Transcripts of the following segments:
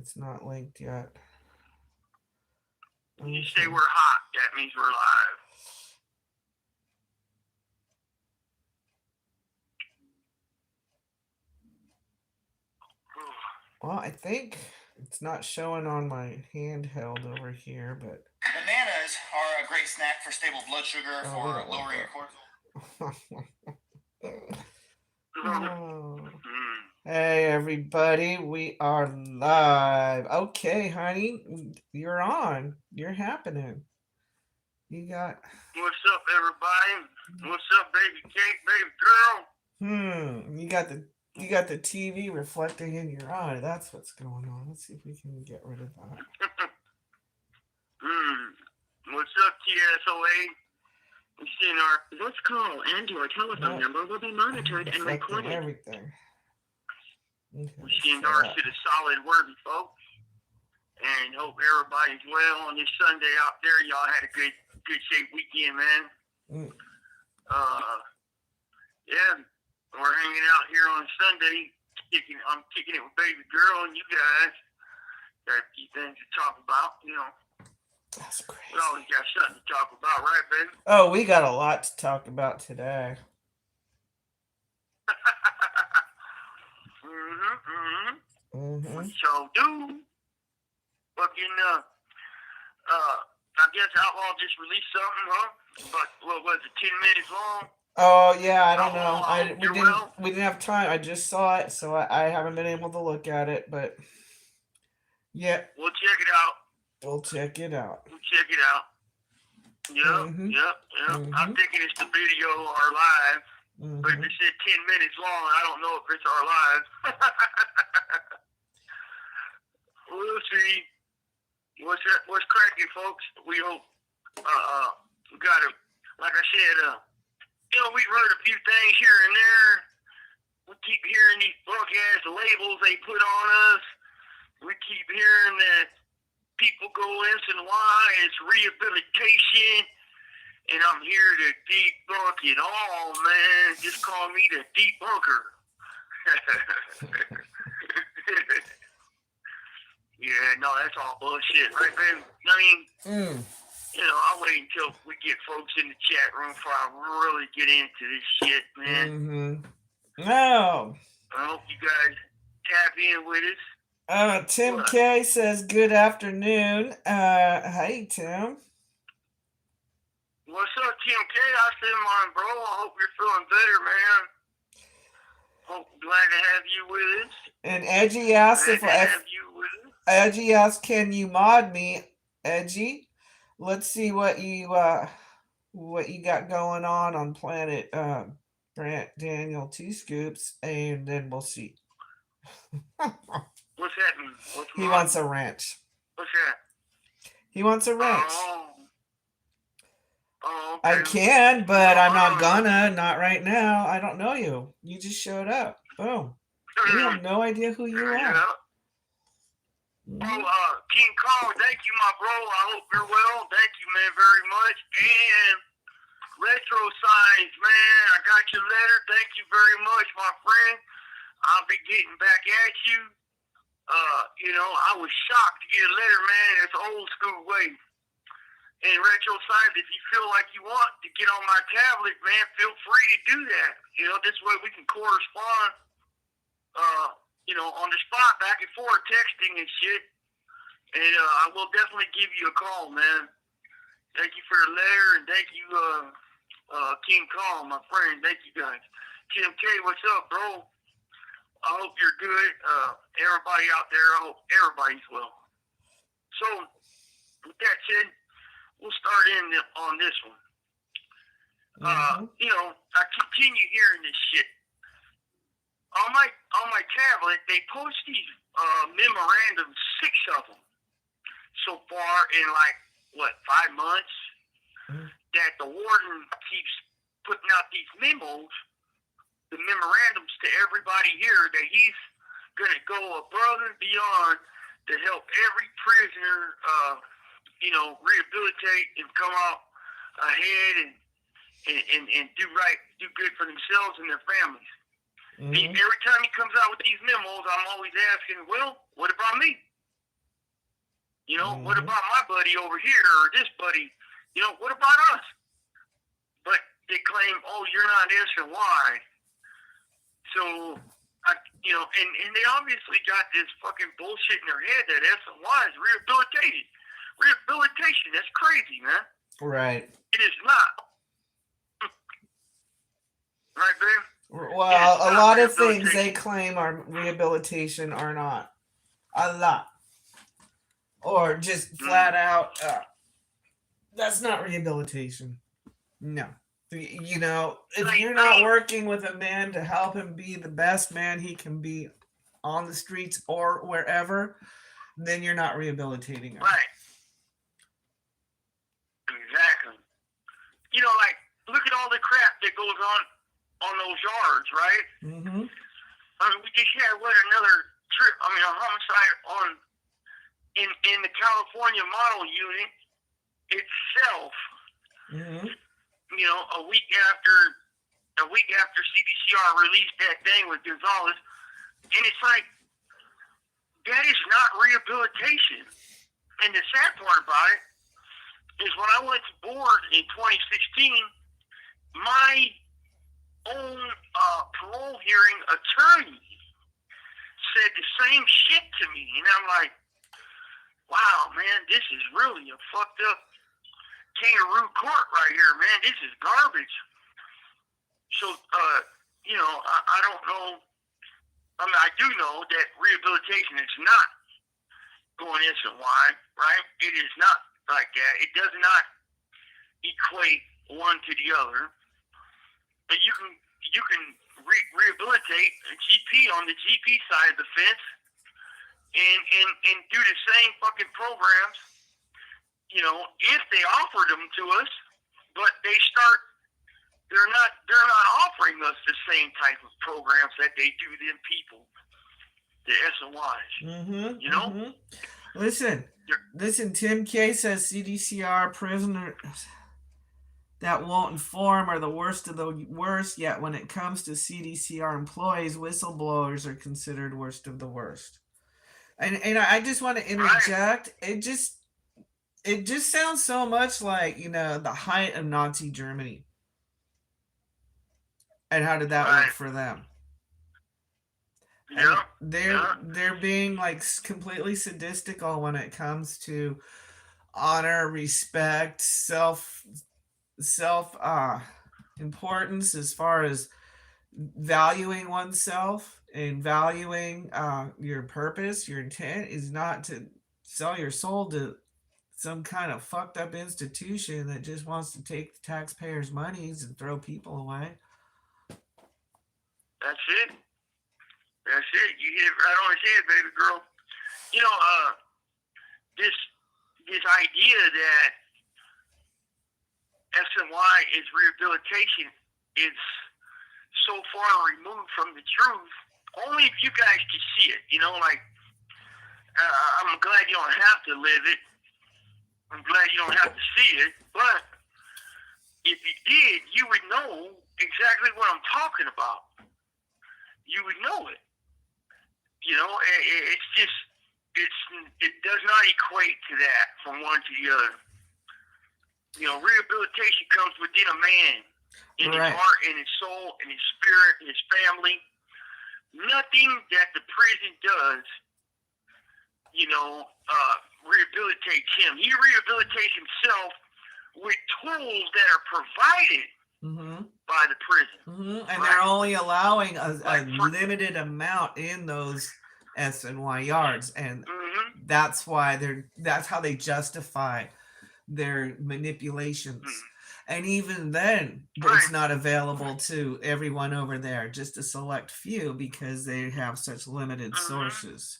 It's not linked yet. You Okay. say we're hot. That means we're live. Well, I think it's not showing on my handheld over here, but Bananas are a great snack for stable blood sugar, oh, we for don't want lowering your cortisol. that. Oh. Hey, everybody, we are live. Okay, honey, you're on. You're happening. You got. What's up, everybody? What's up, baby cake, baby girl? You got the TV reflecting in your eye. That's what's going on. Let's see if we can get rid of that. What's up, TSOA? We've seen our this call and your telephone number will be monitored and recorded. Everything. Okay, we're seeing ours to the solid worthy folks, and hope everybody's well on this Sunday out there. Y'all had a good shape weekend, man. Yeah, we're hanging out here on Sunday. I'm kicking it with baby girl and you guys. Got a few things to talk about, you know. That's crazy. We always got something to talk about, right, baby? Oh, we got a lot to talk about today. So do. Fucking I guess Outlaw just released something, huh? But what was it, 10 minutes long? Oh yeah, I don't know. We didn't have time. I just saw it, so I haven't been able to look at it, but yeah. We'll check it out. We'll check it out. Yep. I'm thinking it's the video or live. But if it said 10 minutes long, I don't know if it's our live. We'll see. What's cracking, folks? We hope we got to, like I said, we've heard a few things here and there. We keep hearing these bunk-ass labels they put on us. We keep hearing that people go why it's rehabilitation, and I'm here to debunk it all, man. Just call me the debunker. Yeah, no, that's all bullshit, right, baby? I mean, I'll wait until we get folks in the chat room before I really get into this shit, man. No. I hope you guys tap in with us. Tim K says good afternoon. Hey, Tim. What's up, Tim K? I said mine, bro. I hope you're feeling better, man. Glad to have you with us. And Edgy asked Edgy asked, can you mod me, Edgy? Let's see what you got going on Planet Brant Daniel 2 Scoops, and then we'll see. What's that mean? He wants a ranch. What's that? He wants a ranch. Oh, okay. I can, but I'm not gonna. Not right now. I don't know you. You just showed up. Boom. We have no idea who you are. Yeah. King Kong, thank you, my bro. I hope you're well. Thank you, man, very much. And Retro Signs, man, I got your letter. Thank you very much, my friend. I'll be getting back at you. I was shocked to get a letter, man. It's old school way. And Retro Signs, if you feel like you want to get on my tablet, man, feel free to do that. This way we can correspond, on the spot, back and forth, texting and shit. And I will definitely give you a call, man. Thank you for the letter, and thank you, King Kong, my friend. Thank you, guys. Tim K, what's up, bro? I hope you're good. Everybody out there, I hope everybody's well. So, with that said, we'll start in on this one. I continue hearing this shit. On my tablet, they post these memorandums, 6 of them, so far in 5 months, that the warden keeps putting out these memos, the memorandums to everybody here that he's going to go above and beyond to help every prisoner, rehabilitate and come out ahead and do right, do good for themselves and their families. Every time he comes out with these memos, I'm always asking, well, what about me? You know, what about my buddy over here or this buddy? You know, what about us? But they claim, oh, you're not S and Y. So, you know, and they obviously got this fucking bullshit in their head that S and Y is rehabilitation. Rehabilitation, that's crazy, man. Right. It is not. Right, babe? Well, a lot of things they claim are rehabilitation are not. A lot. Or just flat out, that's not rehabilitation. No. You know, if you're not working with a man to help him be the best man he can be on the streets or wherever, then you're not rehabilitating him. Right. Exactly. You know, like, look at all the crap that goes on those yards, right? Mm-hmm. I mean, we just had another trip. I mean, a homicide in the California model unit itself. Mm-hmm. You know, a week after CDCR released that thing with Gonzalez, and it's like that is not rehabilitation. And the sad part about it is when I went to board in 2016, my own parole hearing attorney said the same shit to me, and I'm like, wow, man, this is really a fucked up kangaroo court right here, man. This is garbage. So, you know, I don't know. I mean, I do know that rehabilitation is not going S and Y, right? It is not like that. It does not equate one to the other. But you can rehabilitate a GP on the GP side of the fence and do the same fucking programs, you know, if they offered them to us, but they're not offering us the same type of programs that they do them people, the S&Ys. Mm-hmm, you know? Mm-hmm. Listen, Tim K says CDCR prisoners that won't inform are the worst of the worst, yet when it comes to CDCR employees, whistleblowers are considered worst of the worst. And I just want to interject. Right. It just sounds so much like, you know, the height of Nazi Germany. And how did that work for them? Yeah. They're being like completely sadistical when it comes to honor, respect, self importance, as far as valuing oneself and valuing your purpose. Your intent is not to sell your soul to some kind of fucked up institution that just wants to take the taxpayers' monies and throw people away. That's it. You hit it right on his head, baby girl. You know, this idea that S&Y is rehabilitation is so far removed from the truth. Only if you guys can see it. You know, like, I'm glad you don't have to live it. I'm glad you don't have to see it. But if you did, you would know exactly what I'm talking about. You would know it. You know, it's just, it does not equate to that from one to the other. You know, rehabilitation comes within a man, in his heart, in his soul, in his spirit, in his family. Nothing that the prison does, you know, rehabilitates him. He rehabilitates himself with tools that are provided by the prison. Mm-hmm. And they're only allowing a limited amount in those S&Y yards, and that's how they justify their manipulations. And even then, it's not available to everyone over there, just a select few, because they have such limited sources.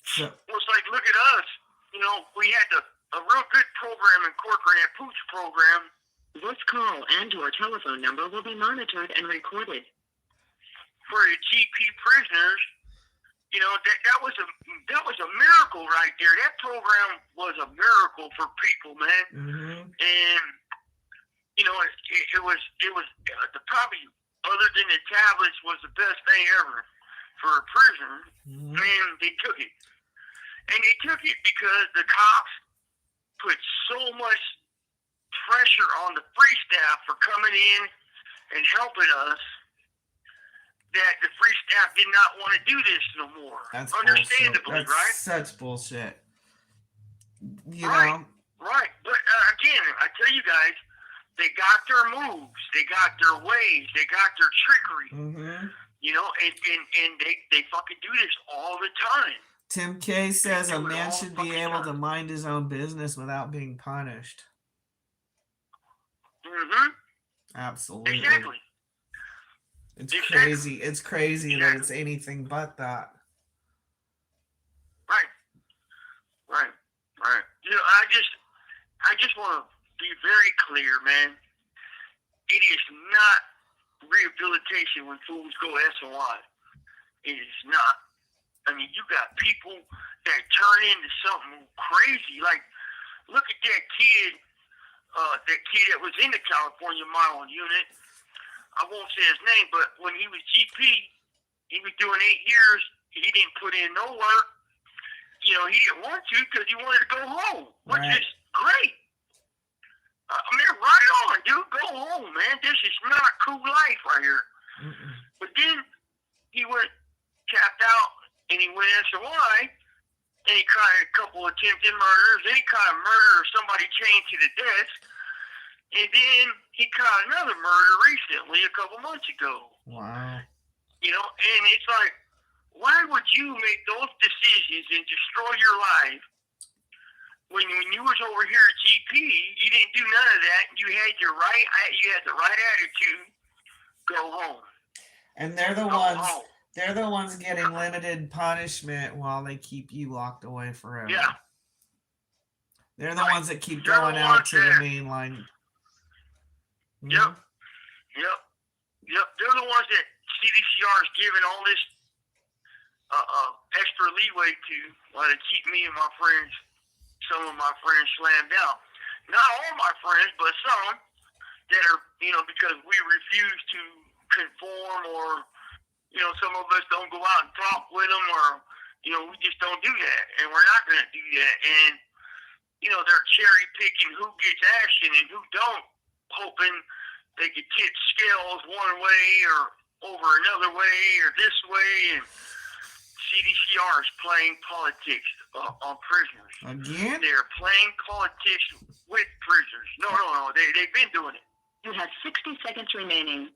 So, well, it's like, look at us. You know, we had a real good program in Corcoran, that Pooch program. This call and/or telephone number will be monitored and recorded. For the GP prisoners, you know, that was a miracle right there. That program was a miracle for people, man. And you know, it was the probably, other than the tablets, was the best thing ever for a prisoner. Man, they took it. And they took it because the cops put so much pressure on the free staff for coming in and helping us that the free staff did not want to do this no more. That's understandably, bullshit. That's right? such bullshit. You Right. know? Right. But again, I tell you guys, they got their moves, they got their ways, they got their trickery. Mm-hmm. You know, and they fucking do this all the time. Tim K says They a do it man all should the be fucking able to time. mind his own business without being punished. Mm-hmm. Absolutely. Exactly. It's Exactly. crazy. It's crazy that Exactly. it's anything but that. Right. Right. Right. You know, I just want to be very clear, man. It is not rehabilitation when fools go SOI. It is not. I mean, you got people that turn into something crazy. Like, look at that kid that was in the California Model Unit. I won't say his name, but when he was GP, he was doing 8 years. He didn't put in no work. You know, he didn't want to because he wanted to go home, which Right. is great. I mean, right on, dude. Go home, man. This is not cool life right here. Mm-mm. But then he went tapped out and he went SOI and he caught a couple of attempted murders. Then he caught a murder of somebody chained to the desk. And then he caught another murder recently, a couple months ago. Wow. You know, and it's like, why would you make those decisions and destroy your life when you was over here at GP? You didn't do none of that. You had the right attitude. Go home. And they're the Go ones. home. They're the ones getting limited punishment while they keep you locked away forever. Yeah. They're the Right. ones that keep They're the going out ones to the that- main line. Yep. They're the ones that CDCR is giving all this extra leeway to, while they keep me and some of my friends slammed out. Not all my friends, but some that are, you know, because we refuse to conform, or, you know, some of us don't go out and talk with them, or, you know, we just don't do that, and we're not going to do that. And, you know, they're cherry picking who gets action and who don't, hoping they could tip scales one way or over another way or this way. And CDCR is playing politics on prisoners. Again? They're playing politics with prisoners. No. They've been doing it. You have 60 seconds remaining.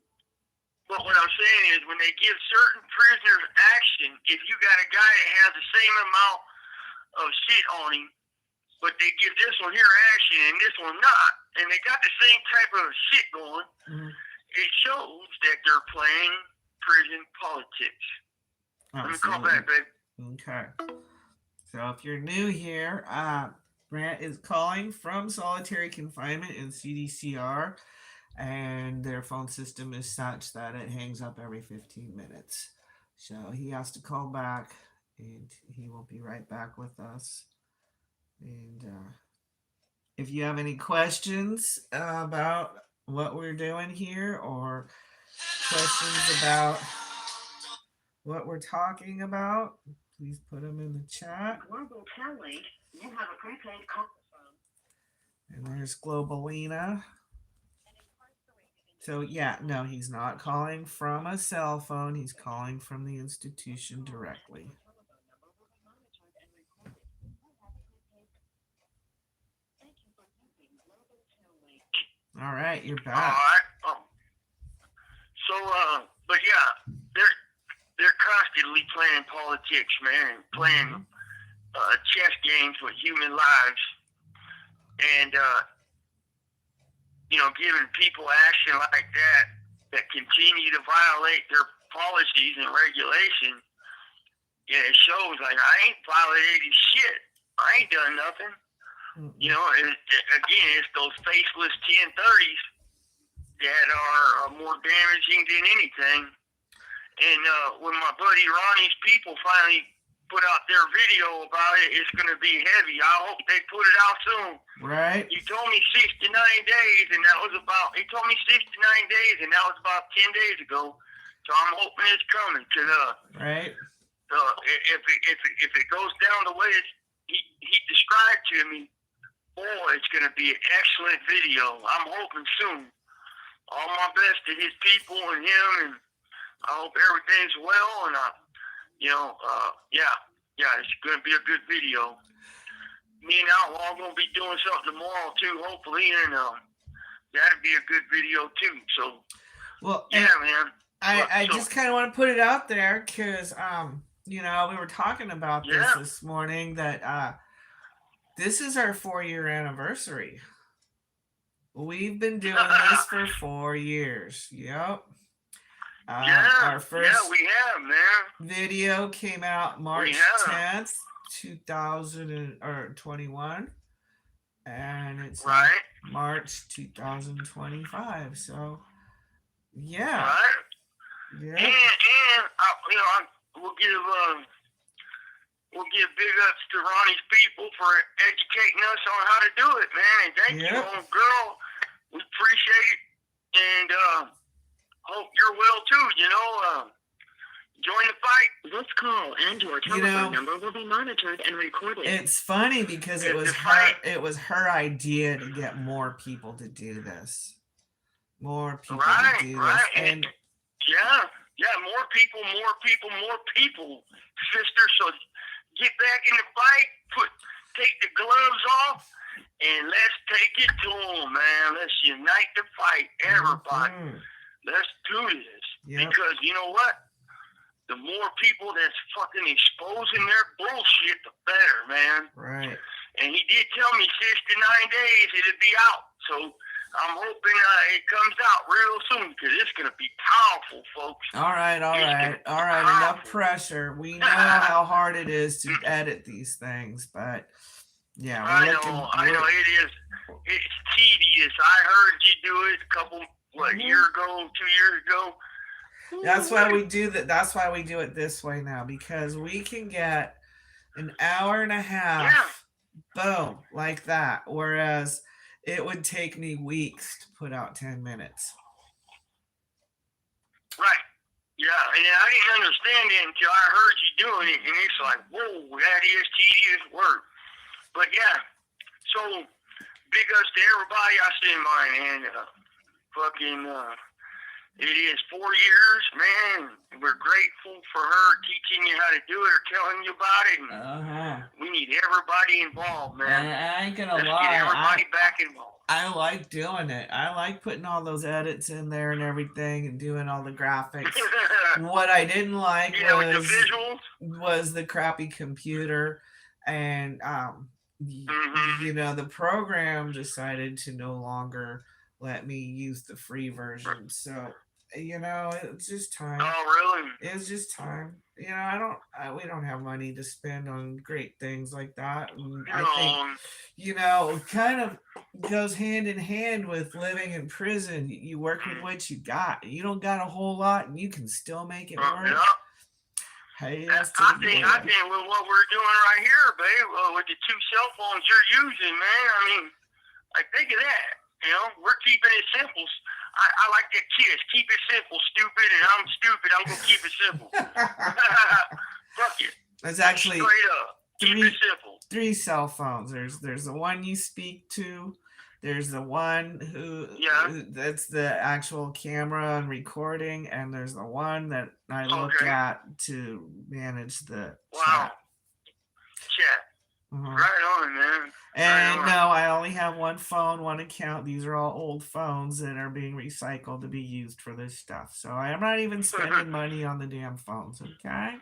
But what I'm saying is, when they give certain prisoners action, if you got a guy that has the same amount of shit on him, but they give this one here action and this one not, and they got the same type of shit going, it shows that they're playing prison politics. Let me call back, babe. Okay. So if you're new here, Brant is calling from solitary confinement in CDCR, and their phone system is such that it hangs up every 15 minutes. So he has to call back, and he will be right back with us. And if you have any questions about what we're doing here, or questions about what we're talking about, please put them in the chat. Global Telly, you have a prepaid call phone. And there's Globalina. So yeah, no, he's not calling from a cell phone. He's calling from the institution directly. All right, you're back. All right. But yeah, they're constantly playing politics, man, playing chess games with human lives, and you know, giving people action like that continue to violate their policies and regulation. Yeah, it shows like I ain't violated shit. I ain't done nothing. You know, again, it's those faceless 1030s that are more damaging than anything. And when my buddy Ronnie's people finally put out their video about it, it's going to be heavy. I hope they put it out soon. Right. He told me 69 days, and that was about, he told me 69 days, and that was about 10 days ago. So I'm hoping it's coming. Cause, right. if it goes down the way he described to me, boy, it's going to be an excellent video. I'm hoping soon. All my best to his people and him, and I hope everything's well. And it's going to be a good video. Me and Outlaw going to be doing something tomorrow too, hopefully, and that'd be a good video too. So, well, yeah, man. I just kind of want to put it out there because, we were talking about this morning that this is our 4-year anniversary. We've been doing this for 4 years. Yep. Our first we have, man. video came out March 10th, 2021. And it's March 2025. So, yeah. Right. Yeah. And we'll give big ups to Ronnie's people for educating us on how to do it, man. And thank you, old girl. We appreciate it, and hope you're well too. Join the fight. This call and your telephone number will be monitored and recorded. It's funny because it was her idea to get more people to do this. More people to do this. And more people, sister. So get back in the fight, take the gloves off, and let's take it to them, man. Let's unite the fight, everybody. Mm-hmm. Let's do this. Yep. Because you know what? The more people that's fucking exposing their bullshit, the better, man. Right. And he did tell me 6 to 9 days it'd be out. So I'm hoping it comes out real soon because it's going to be powerful, folks. All right. Enough pressure. We know how hard it is to edit these things, but yeah. I know it is. It's tedious. I heard you do it a couple, year ago, 2 years ago. That's why we do that. That's why we do it this way now, because we can get an hour and a half, boom, like that. Whereas it would take me weeks to put out 10 minutes. Right. Yeah, and I didn't understand it until I heard you doing it, and it's like, whoa, that is tedious work. But yeah, so big ups to everybody I send mine, and it is 4 years, man. We're grateful for her teaching you how to do it or telling you about it. And we need everybody involved, man. I ain't gonna lie. Get everybody back involved. I like doing it. I like putting all those edits in there and everything and doing all the graphics. What I didn't like was the crappy computer, and the program decided to no longer let me use the free version. So, it's just time. Oh, really? It's just time. We don't have money to spend on great things like that. And I think, kind of goes hand in hand with living in prison. You work with what you got. You don't got a whole lot, and you can still make it work. Yeah. Hey, I think with what we're doing right here, babe, with the 2 cell phones you're using, man, think of that. We're keeping it simple. I like that kiss. Keep it simple, stupid, and I'm stupid. I'm going to keep it simple. Fuck it. There's actually straight up. Keep it simple. 3 cell phones. There's the one you speak to. There's the one that's the actual camera and recording, and there's the one that I look at to manage the chat. Right on, man. And no, I only have one phone, one account. These are all old phones that are being recycled to be used for this stuff. So I'm not even spending money on the damn phones, okay?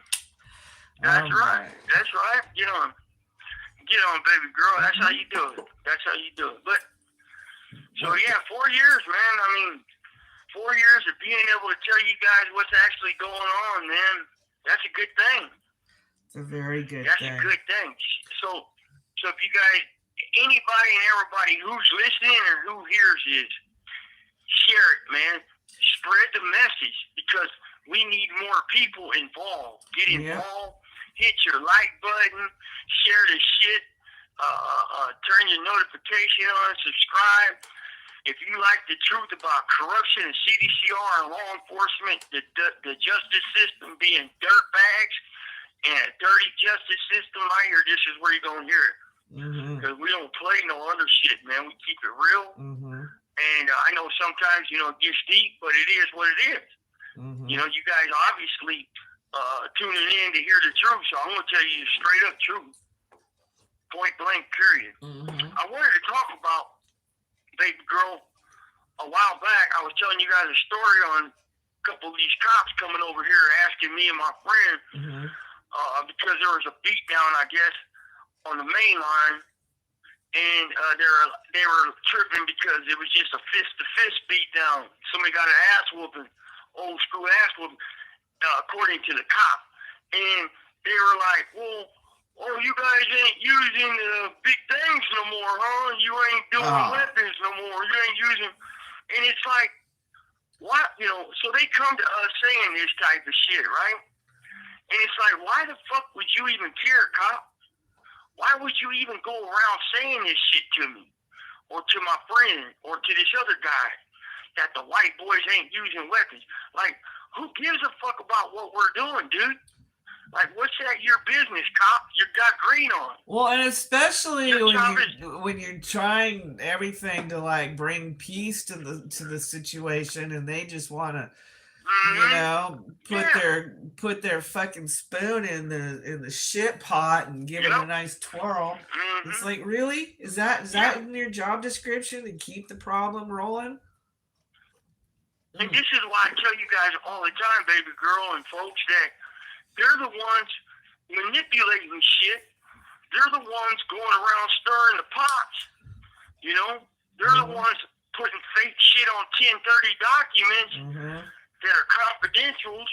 That's right. That's right. Get on, baby girl. That's how you do it. But, so yeah, 4 years, man. 4 years of being able to tell you guys what's actually going on, man. That's a good thing. It's a very good thing. That's a good thing. So if you guys, anybody and everybody who's listening or who hears this, share it, man. Spread the message because we need more people involved. Get involved. Hit your like button. Share the shit. Turn your notification on. Subscribe. If you like the truth about corruption and CDCR and law enforcement, the justice system being dirtbags, And a dirty justice system, I hear this is where you're going to hear it. Mm-hmm. Because we don't play no other shit, man. We keep it real. Mm-hmm. And I know sometimes, it gets deep, but it is what it is. Mm-hmm. You guys obviously tuning in to hear the truth, so I'm going to tell you the straight up truth. Point blank, period. Mm-hmm. I wanted to talk about, baby girl, a while back. I was telling you guys a story on a couple of these cops coming over here asking me and my friend Mm-hmm. Because there was a beat down, I guess, on the main line. And they were tripping because it was just a fist-to-fist beat down. Somebody got an ass whooping, old school ass whooping, according to the cop. And they were like, well, you guys ain't using the big things no more, huh? You ain't doing weapons no more. You ain't using... And it's like, what? So they come to us saying this type of shit, right? And it's like, why the fuck would you even care, cop? Why would you even go around saying this shit to me? Or to my friend? Or to this other guy? That the white boys ain't using weapons? Like, who gives a fuck about what we're doing, dude? Like, what's that your business, cop? You got green on. Well, and especially when you're trying everything to like bring peace to the situation, and they just want to, put their fucking spoon in the shit pot and give it a nice twirl. Mm-hmm. It's like, really? Is that in your job description, to keep the problem rolling? And this is why I tell you guys all the time, baby girl and folks, that they're the ones manipulating shit. They're the ones going around stirring the pots. They're the ones putting fake shit on 1030 documents that are confidentials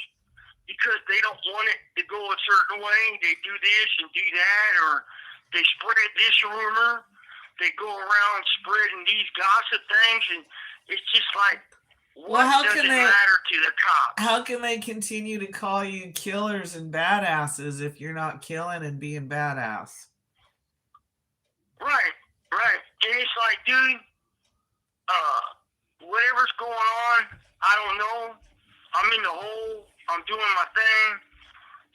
because they don't want it to go a certain way. They do this and do that, or they spread this rumor. They go around spreading these gossip things, and it's just like, what does it matter to the cops? How can they continue to call you killers and badasses if you're not killing and being badass? Right. And it's like, dude, whatever's going on, I don't know. I'm in the hole. I'm doing my thing.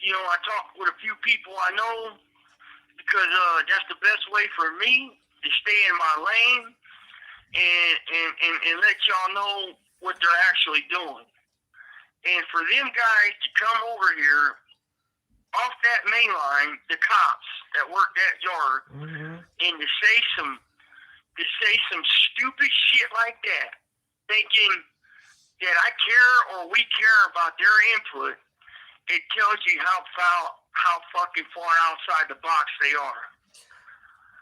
I talk with a few people I know because that's the best way for me to stay in my lane and let y'all know what they're actually doing. And for them guys to come over here off that main line, the cops that work that yard, and to say some stupid shit like that, thinking that I care or we care about their input, it tells you how fucking far outside the box they are.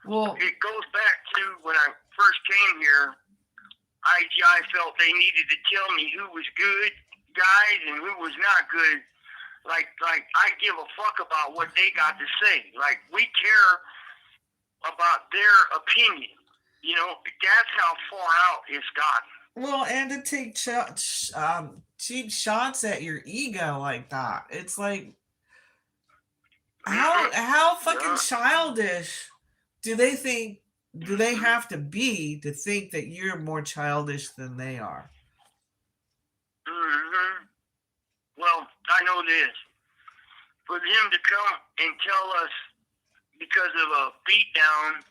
Well, it goes back to when I first came here. IGI felt they needed to tell me who was good guys and who was not good. Like I give a fuck about what they got to say. Like, we care about their opinion. That's how far out it's gotten. Well, and to take cheap shots at your ego like that, it's like, how fucking childish do they think? Do they have to be to think that you're more childish than they are? Well, I know this. For them to come and tell us because of a beatdown,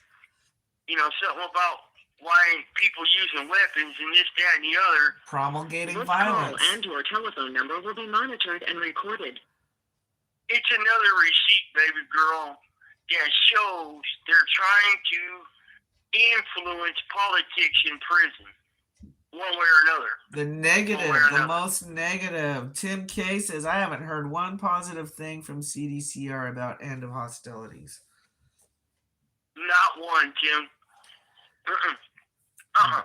something about why people using weapons and this, that, and the other. Promulgating This violence. call and your telephone number will be monitored and recorded. It's another receipt, baby girl, that shows they're trying to influence politics in prison, one way or another. The most negative. Tim K says, I haven't heard one positive thing from CDCR about end of hostilities. Not one, Tim.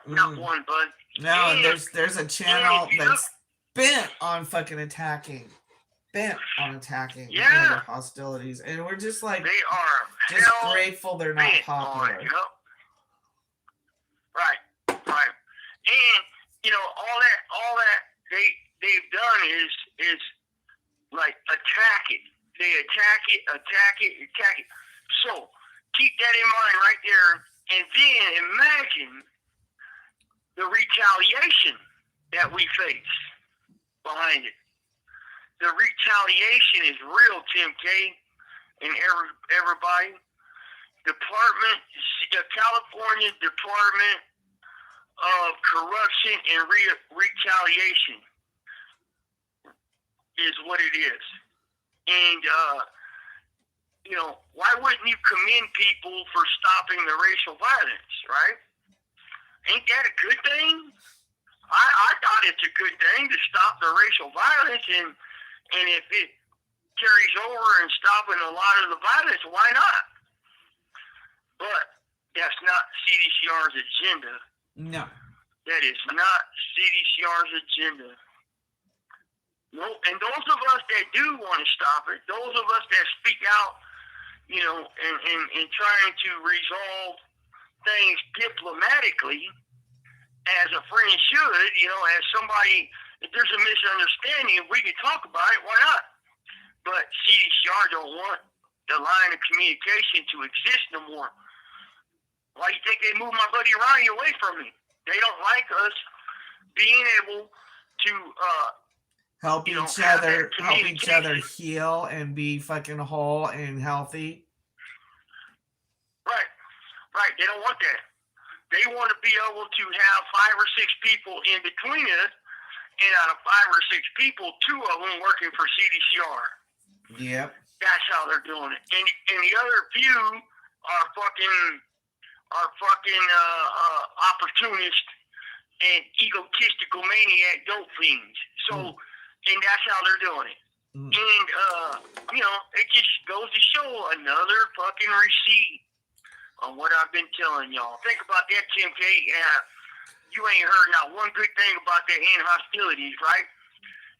Not one, bud. No, and there's a channel that's bent on fucking attacking. End of hostilities. And we're just like, they are just grateful they're not popular. Right. And all that they've done is like attack it. They attack it. So keep that in mind right there, and then imagine the retaliation that we face behind it. The retaliation is real, Tim K. and everybody. The California Department of Corruption and Retaliation is what it is. And, why wouldn't you commend people for stopping the racial violence, right? Ain't that a good thing? I thought it's a good thing to stop the racial violence, and if it carries over and stopping a lot of the violence, why not? But that's not CDCR's agenda. No. That is not CDCR's agenda. No, and those of us that do want to stop it, those of us that speak out, and trying to resolve things diplomatically, as a friend should, as somebody, if there's a misunderstanding, if we can talk about it, why not? But CDCR don't want the line of communication to exist no more. Why do you think they moved my buddy Ronnie away from me? They don't like us being able to help each other heal and be fucking whole and healthy. Right. They don't want that. They want to be able to have 5 or 6 people in between us, and out of 5 or 6 people, 2 of them working for CDCR. Yep. That's how they're doing it. And the other few are fucking opportunist and egotistical maniac dope fiends. So, and that's how they're doing it. And, it just goes to show another fucking receipt on what I've been telling y'all. Think about that, Tim K. You ain't heard not one good thing about that end hostilities, right?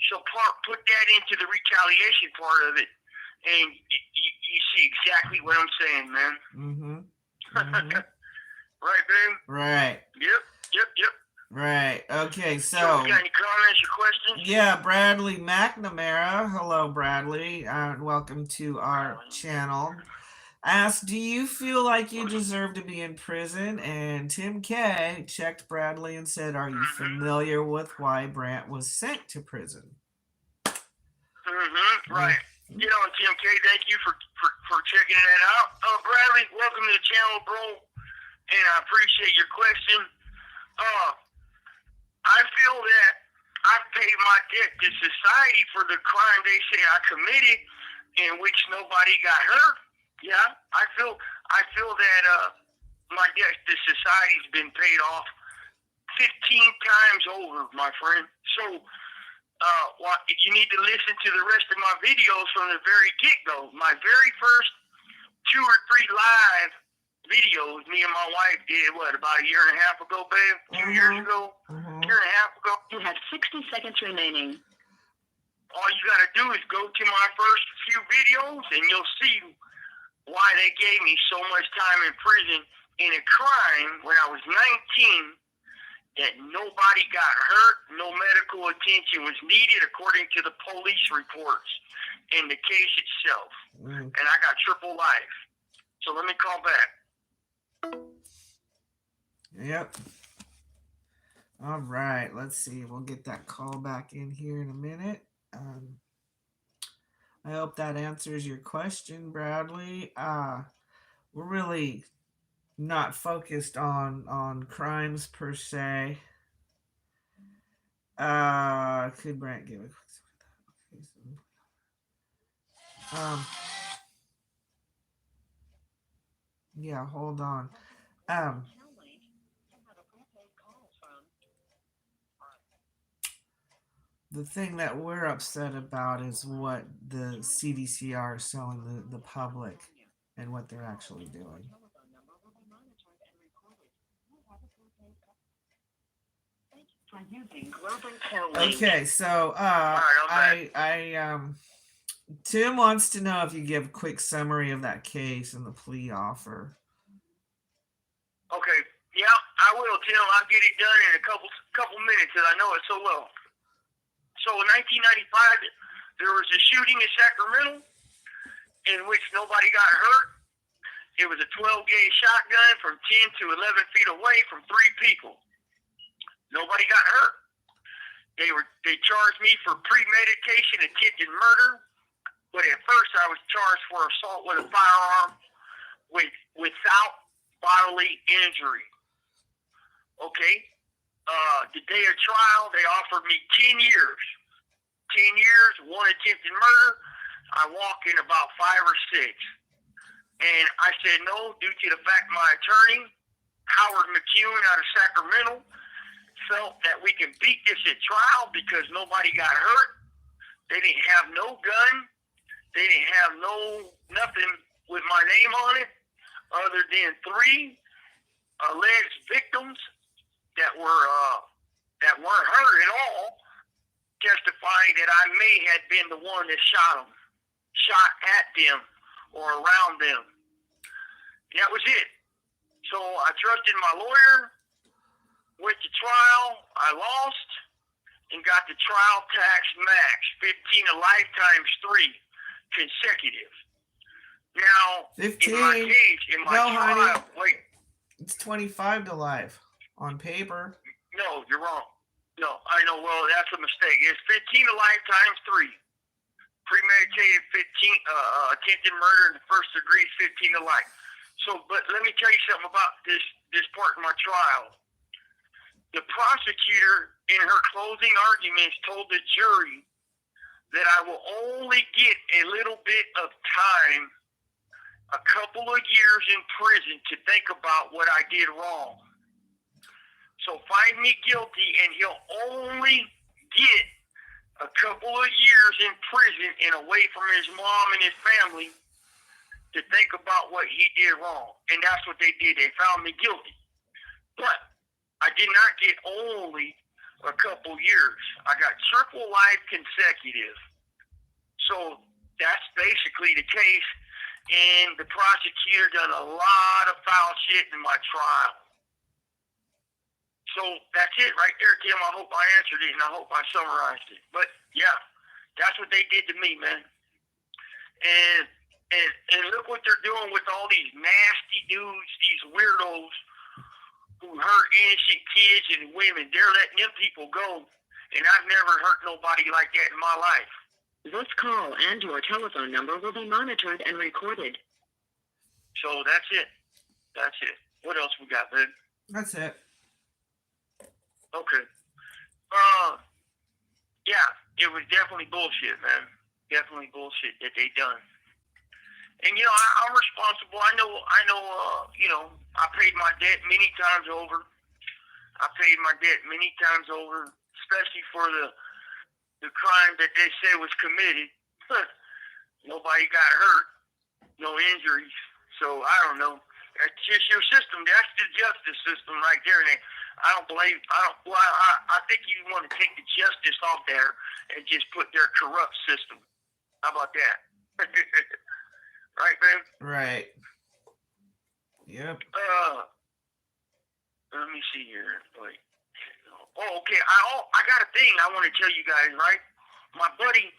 So put that into the retaliation part of it, and you see exactly what I'm saying, man. Right, babe? Right. Yep. Right. Okay, so you got any comments or questions? Yeah, Bradley McNamara. Hello, Bradley. Welcome to our channel. Asked, do you feel like you deserve to be in prison? And Tim K checked Bradley and said, are you familiar with why Brant was sent to prison? Right. Tim K, thank you for checking that out. Bradley, welcome to the channel, bro. And I appreciate your question. I feel that I've paid my debt to society for the crime they say I committed, in which nobody got hurt. Yeah, I feel that my debt to society's been paid off 15 times over, my friend. So you need to listen to the rest of my videos from the very get-go. My very first 2 or 3 live videos me and my wife did, about a year and a half ago, babe? 2 years ago? Year and a half ago? You have 60 seconds remaining. All you got to do is go to my first few videos, and you'll see why they gave me so much time in prison in a crime when I was 19 that nobody got hurt, no medical attention was needed according to the police reports in the case itself. And I got triple life. So let me call back. Yep. All right, let's see. We'll get that call back in here in a minute. I hope that answers your question, Bradley. We're really not focused on crimes per se. Could Brant give a yeah, hold on. The thing that we're upset about is what the CDCR is showing the public and what they're actually doing. Okay, so Tim wants to know if you give a quick summary of that case and the plea offer. Okay, yeah, I will, Tim. I'll get it done in a couple minutes, because I know it so well. So in 1995, there was a shooting in Sacramento in which nobody got hurt. It was a 12-gauge shotgun from 10 to 11 feet away from 3 people. Nobody got hurt. They charged me for premeditation, attempted murder, But at first, I was charged for assault with a firearm without bodily injury. Okay? The day of trial, they offered me 10 years. 10 years, 1 attempted murder. I walk in about 5 or 6. And I said no due to the fact my attorney, Howard McEwen out of Sacramento, felt that we can beat this at trial because nobody got hurt. They didn't have no gun. They didn't have nothing with my name on it other than 3 alleged victims that weren't hurt at all, testifying that I may have been the one that shot at them or around them. That was it. So I trusted my lawyer, went to trial, I lost, and got the trial tax max, 15 to life times 3 consecutive. Now, 15. in my case, in my trial, honey. wait. It's 25 to life on paper. No, you're wrong. No, I know. Well, that's a mistake. It's 15 to life times 3. Premeditated 15, attempted murder in the first degree, 15 to life. So, but let me tell you something about this part of my trial. The prosecutor, in her closing arguments, told the jury that I will only get a little bit of time, a couple of years in prison to think about what I did wrong. So find me guilty and he'll only get a couple of years in prison and away from his mom and his family to think about what he did wrong. And that's what they did. They found me guilty. But I did not get only a couple years. I got triple life consecutive. So that's basically the case. And the prosecutor done a lot of foul shit in my trial. So that's it right there, Tim. I hope I answered it and I hope I summarized it. But yeah, that's what they did to me, man. And look what they're doing with all these nasty dudes, these weirdos who hurt innocent kids and women. They're letting them people go. And I've never hurt nobody like that in my life. This call and your telephone number will be monitored and recorded. So that's it. That's it. What else we got, man? That's it. Okay. Yeah, it was definitely bullshit, man. Definitely bullshit that they done. And you know, I'm responsible. I know. I paid my debt many times over. Especially for the crime that they say was committed. Nobody got hurt, no injuries. So I don't know. That's just your system. That's the justice system right there. And I think you want to take the justice off there and just put their corrupt system. How about that? Right, man? Right. Yep. Let me see here. Wait. Oh, okay. I got a thing I want to tell you guys, right? My buddy,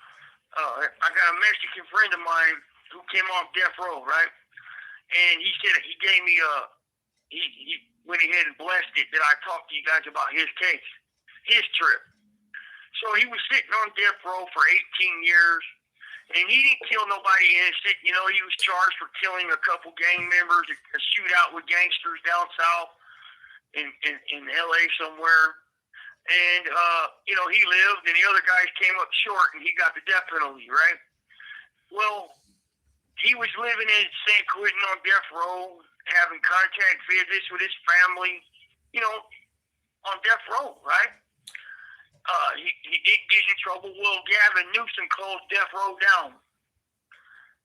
I got a Mexican friend of mine who came off death row, right? And he said he gave me he went ahead and blessed it that I talked to you guys about his case, his trip. So he was sitting on death row for 18 years, and he didn't kill nobody innocent. You know, he was charged for killing a couple gang members, a shootout with gangsters down south in L.A. somewhere. And, you know, he lived, and the other guys came up short, and he got the death penalty, right? Well, he was living in San Quentin on death row, having contact visits with his family, you know, on death row, right? He did get in trouble. Well, Gavin Newsom closed death row down.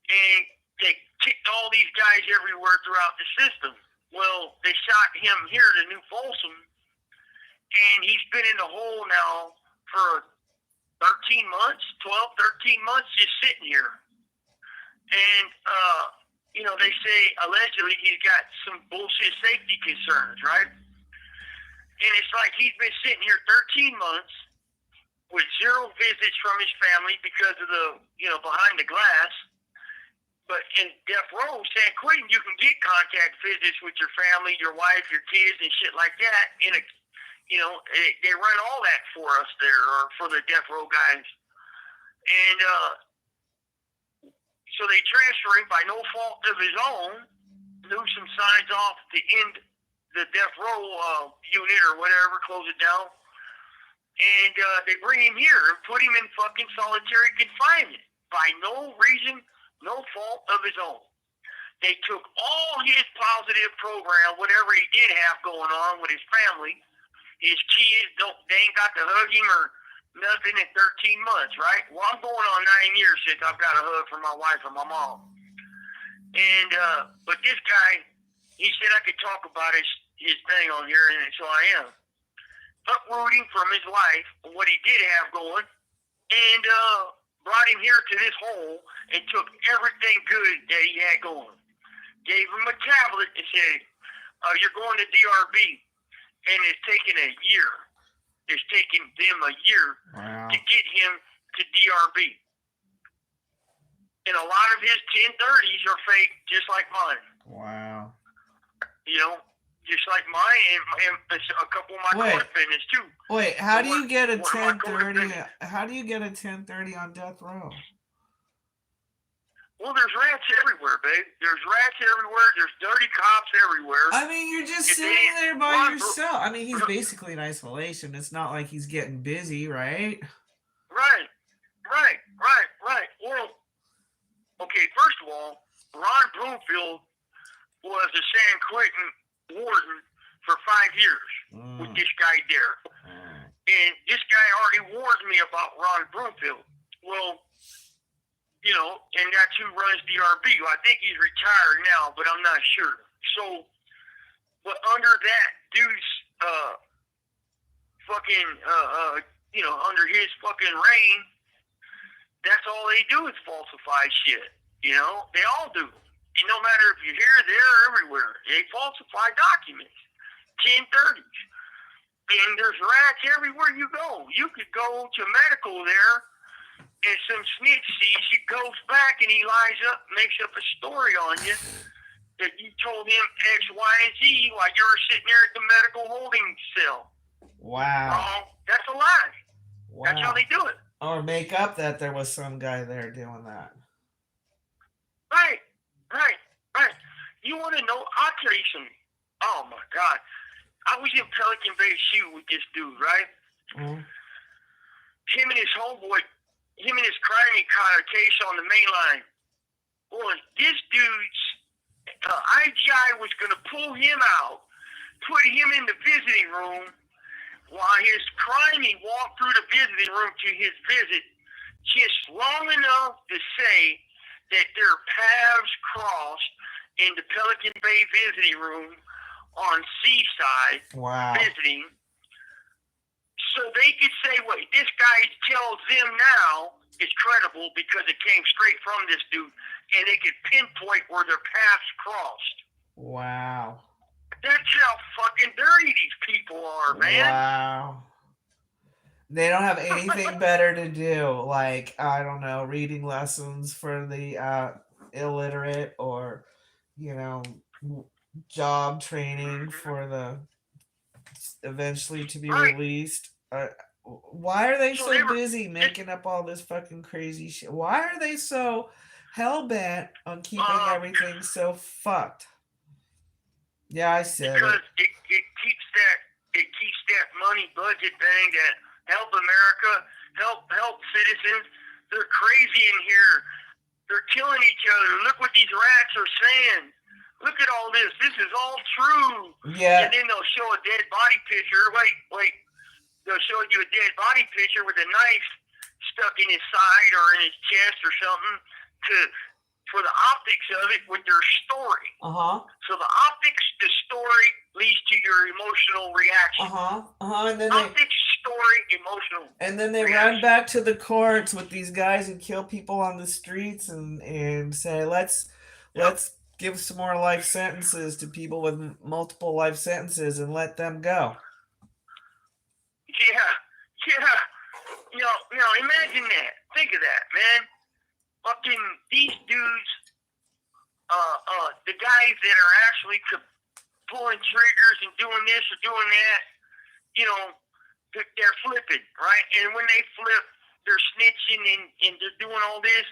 And they kicked all these guys everywhere throughout the system. Well, they shot him here to New Folsom, and he's been in the hole now for 13 months, 13 months, just sitting here. And, you know, they say allegedly he's got some bullshit safety concerns, right? And it's like he's been sitting here 13 months with 0 visits from his family because of the, you know, behind the glass. But in death row, San Quentin, you can get contact visits with your family, your wife, your kids, and shit like that. In a, you know, they run all that for us there, or for the death row guys. And So they transfer him by no fault of his own. Newsom signs off to end the death row unit or whatever, close it down. And they bring him here and put him in fucking solitary confinement by no reason, no fault of his own. They took all his positive program, whatever he did have going on with his family. His kids, they ain't got to hug him or nothing in 13 months, right? Well, I'm going on 9 years since I've got a hug from my wife and my mom. And, but this guy, he said I could talk about his thing on here, and so I am. Uprooting from his life what he did have going, and brought him here to this hole and took everything good that he had going. Gave him a tablet and said, you're going to DRB. And it's taken a year. It's taken them a year to get him to DRB. And a lot of his 1030s are fake, just like mine. Wow. You know, just like mine and a couple of my court defendants too. Wait, how do you get a 1030? How do you get a 1030 on death row? Well, there's rats everywhere, babe. There's rats everywhere. There's dirty cops everywhere. I mean, you're just sitting there by yourself. I mean, he's basically in isolation. It's not like he's getting busy, right? Right. Well, okay, first of all, Ron Bloomfield was a San Quentin warden for 5 years with this guy there. And this guy already warned me about Ron Bloomfield. Well, you know, and that's who runs DRB. Well, I think he's retired now, but I'm not sure. So, but under that dude's under his fucking reign, that's all they do is falsify shit. You know, they all do. And no matter if you're here, there, or everywhere, they falsify documents. 1030s. And there's rats everywhere you go. You could go to medical there, and some snitch sees you, goes back, and he lies up, makes up a story on you that you told him X, Y, and Z while you were sitting there at the medical holding cell. Wow. That's a lie. Wow. That's how they do it. Or make up that there was some guy there doing that. Right. You want to know? I'll tell you something. Oh, my God. I was in Pelican Bay Shoe with this dude, right? Mm-hmm. Him and his homeboy, him and his crime caught a case on the main line. Boy, this dude's IGI was going to pull him out, put him in the visiting room, while his crimey walked through the visiting room to his visit, just long enough to say that their paths crossed in the Pelican Bay visiting room on Seaside visiting, so they could say what this guy tells them now is credible because it came straight from this dude, and they could pinpoint where their paths crossed. Wow. That's how fucking dirty these people are, man. Wow. They don't have anything better to do, like, I don't know, reading lessons for the illiterate, or, you know, job training for the eventually to be released. Why are they so busy making up all this fucking crazy shit? Why are they so hell-bent on keeping everything so fucked? Yeah, I said because it keeps that money budget thing that help America, help citizens. They're crazy in here. They're killing each other. Look what these rats are saying. Look at all this. This is all true. Yeah. And then they'll show a dead body picture. Wait. They'll show you a dead body picture with a knife stuck in his side or in his chest or something for the optics of it with their story. So the optics, the story leads to your emotional reaction. And then optics, story, emotional. And then they run back to the courts with these guys who kill people on the streets and say, let's give some more life sentences to people with multiple life sentences and let them go. Yeah. You know, imagine that. Think of that, man. Fucking these dudes, the guys that are actually pulling triggers and doing this or doing that, you know, they're flipping, right? And when they flip, they're snitching and they're doing all this,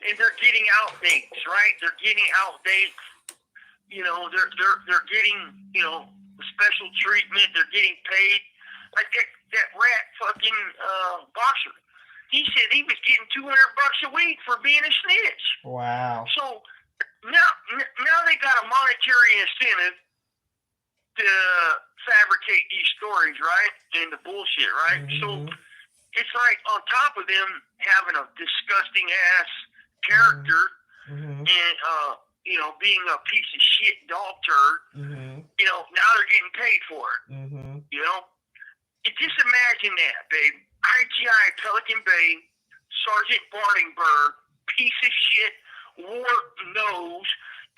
and they're getting outdates, right? They're getting outdates. You know, they're getting, you know, special treatment. They're getting paid. Like that rat fucking boxer. He said he was getting $200 a week for being a snitch. Wow. So now they got a monetary incentive to fabricate these stories, right? And the bullshit, right? Mm-hmm. So it's like on top of them having a disgusting ass character mm-hmm. and you know, being a piece of shit dog turd, mm-hmm. you know, now they're getting paid for it. Mm-hmm. You know? Just imagine that, babe. IGI Pelican Bay, Sergeant Barningberg, piece of shit, wart nose.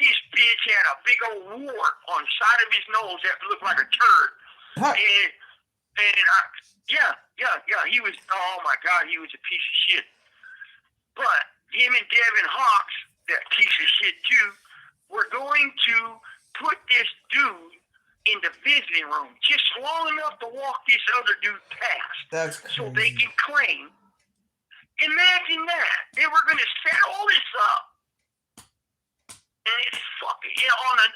This bitch had a big old wart on the side of his nose that looked like a turd. Huh. He was, oh my God, he was a piece of shit. But him and Devin Hawks, that piece of shit too, were going to put this dude in the visiting room just long enough to walk this other dude past. That's crazy. So they can claim. Imagine that. They were going to set all this up. And it's fucking,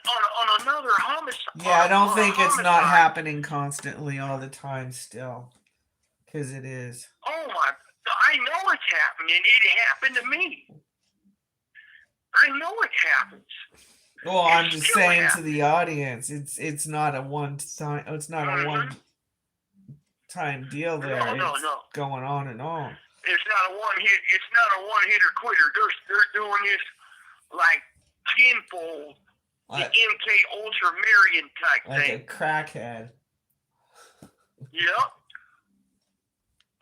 on another homicide. Yeah, I don't think it's not happening constantly all the time still. Because it is. Oh my, I know it's happening. It happened to me. I know it happens. Well, I'm just saying to the audience, it's not a one time. It's not a one time deal there. No. Going on and on. It's not a one hit. It's not a one hitter quitter. They're doing this like tenfold, the MK Ultra Marion type like thing. Like a crackhead. Yep.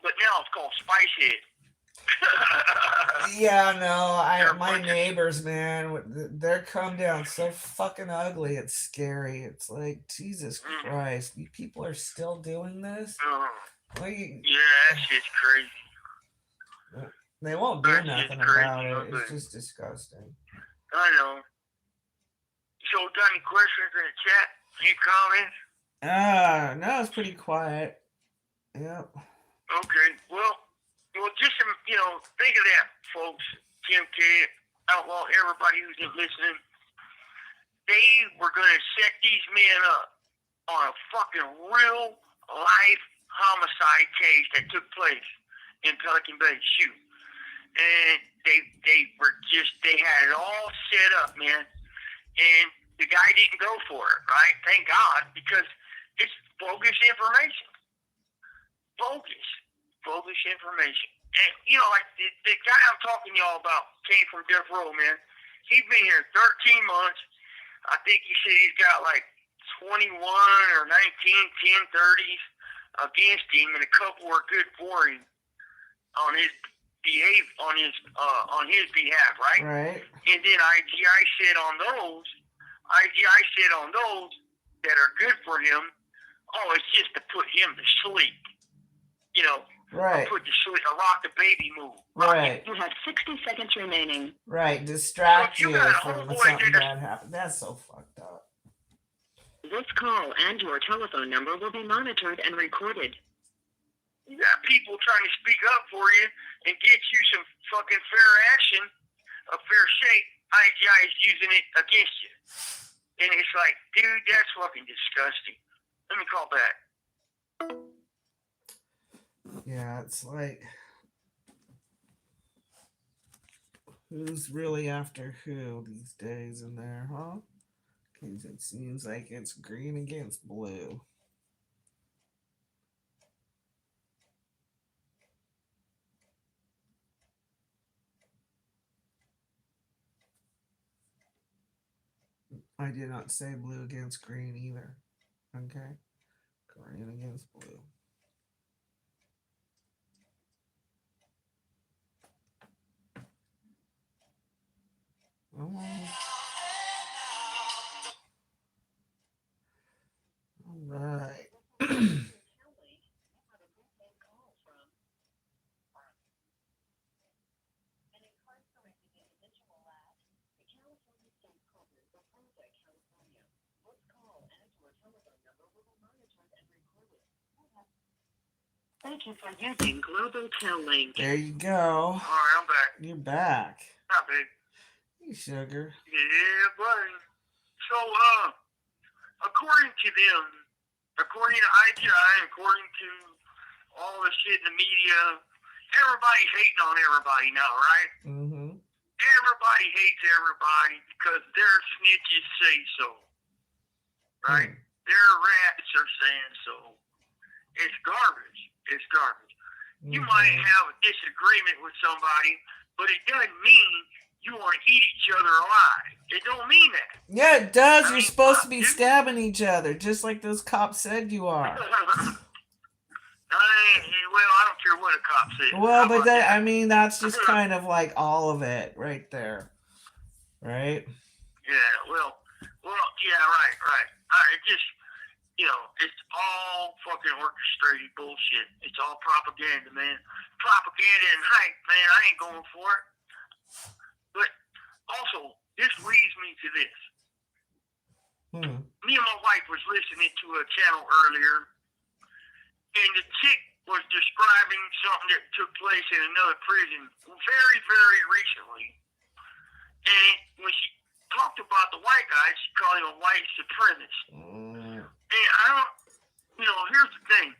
But now it's called Spice Head. Yeah, no, my neighbors, man, they're come down so fucking ugly. It's scary. It's like, Jesus Christ, you people are still doing this? Like, yeah, that shit's crazy. They won't do nothing about it. It's just disgusting. I know. So, got any questions in the chat? Any comments? No, it's pretty quiet. Yep. Okay, well, just, you know, think of that, folks. Kim K, Outlaw, everybody who's listening. They were going to set these men up on a fucking real life homicide case that took place in Pelican Bay. Shoot. And they had it all set up, man. And the guy didn't go for it, right? Thank God, because it's bogus information. Bogus information. And, you know, like the guy I'm talking to y'all about came from Death Row, man. He's been here 13 months. I think he said he's got like 21 or 19 1030s against him, and a couple are good for him on his behalf, right? Right. And then IGI said on those that are good for him, oh, it's just to put him to sleep. You know, right. Put to sleep, a rock the baby move. Right. You have 60 seconds remaining. Right. Distract you from something bad happened. That's so fucked up. This call and your telephone number will be monitored and recorded. You got people trying to speak up for you and get you some fucking fair action, a fair shake. IGI is using it against you. And it's like, dude, that's fucking disgusting. Let me call back. Yeah, it's like, who's really after who these days in there, huh? Because it seems like it's green against blue. I did not say blue against green either. Okay? Green against blue. All right. Thank you for using Global Tel Link. There you go. All right, I'm back. You're back. Hi, babe. Hey, sugar. Yeah, buddy. So, according to them, according to ITI, according to all the shit in the media, everybody's hating on everybody now, right? Mm-hmm. Everybody hates everybody because their snitches say so, right? Their rats are saying so. It's garbage. It's garbage. You might have a disagreement with somebody, but it doesn't mean you want to eat each other alive. It don't mean that. Yeah, it does. I You're mean, supposed to fuck, be dude. stabbing each other, just like those cops said you are. Well, I don't care what a cop says. Well, How but about that, that? I mean, that's just kind of like all of it right there. Right? Yeah, well, yeah, right. It just, it's all fucking orchestrated bullshit. It's all propaganda, man. Propaganda and hype, man. I ain't going for it. But also, this leads me to this. Me and my wife was listening to a channel earlier, and the chick was describing something that took place in another prison very, very recently. And when she talked about the white guy, she called him a white supremacist. And I don't, here's the thing.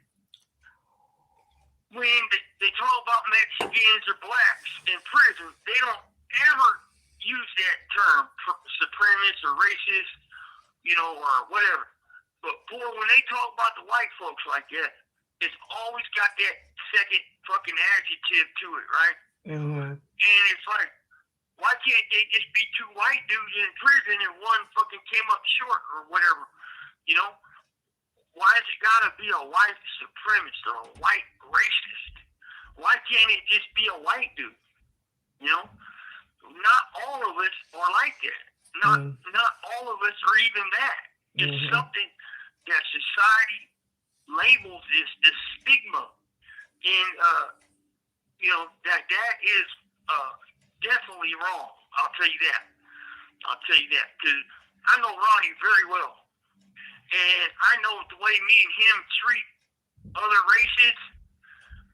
When they talk about Mexicans or blacks in prison, they don't ever use that term, supremacist or racist, or whatever. But boy, when they talk about the white folks like that, it's always got that second fucking adjective to it, right? And it's like, why can't they just be two white dudes in prison and one fucking came up short or whatever? Why has it gotta be a white supremacist or a white racist? Why can't it just be a white dude? Not all of us are like that. Not all of us are even that. It's something that society labels this stigma, and that is definitely wrong. I'll tell you that. Because I know Ronnie very well, and I know the way me and him treat other races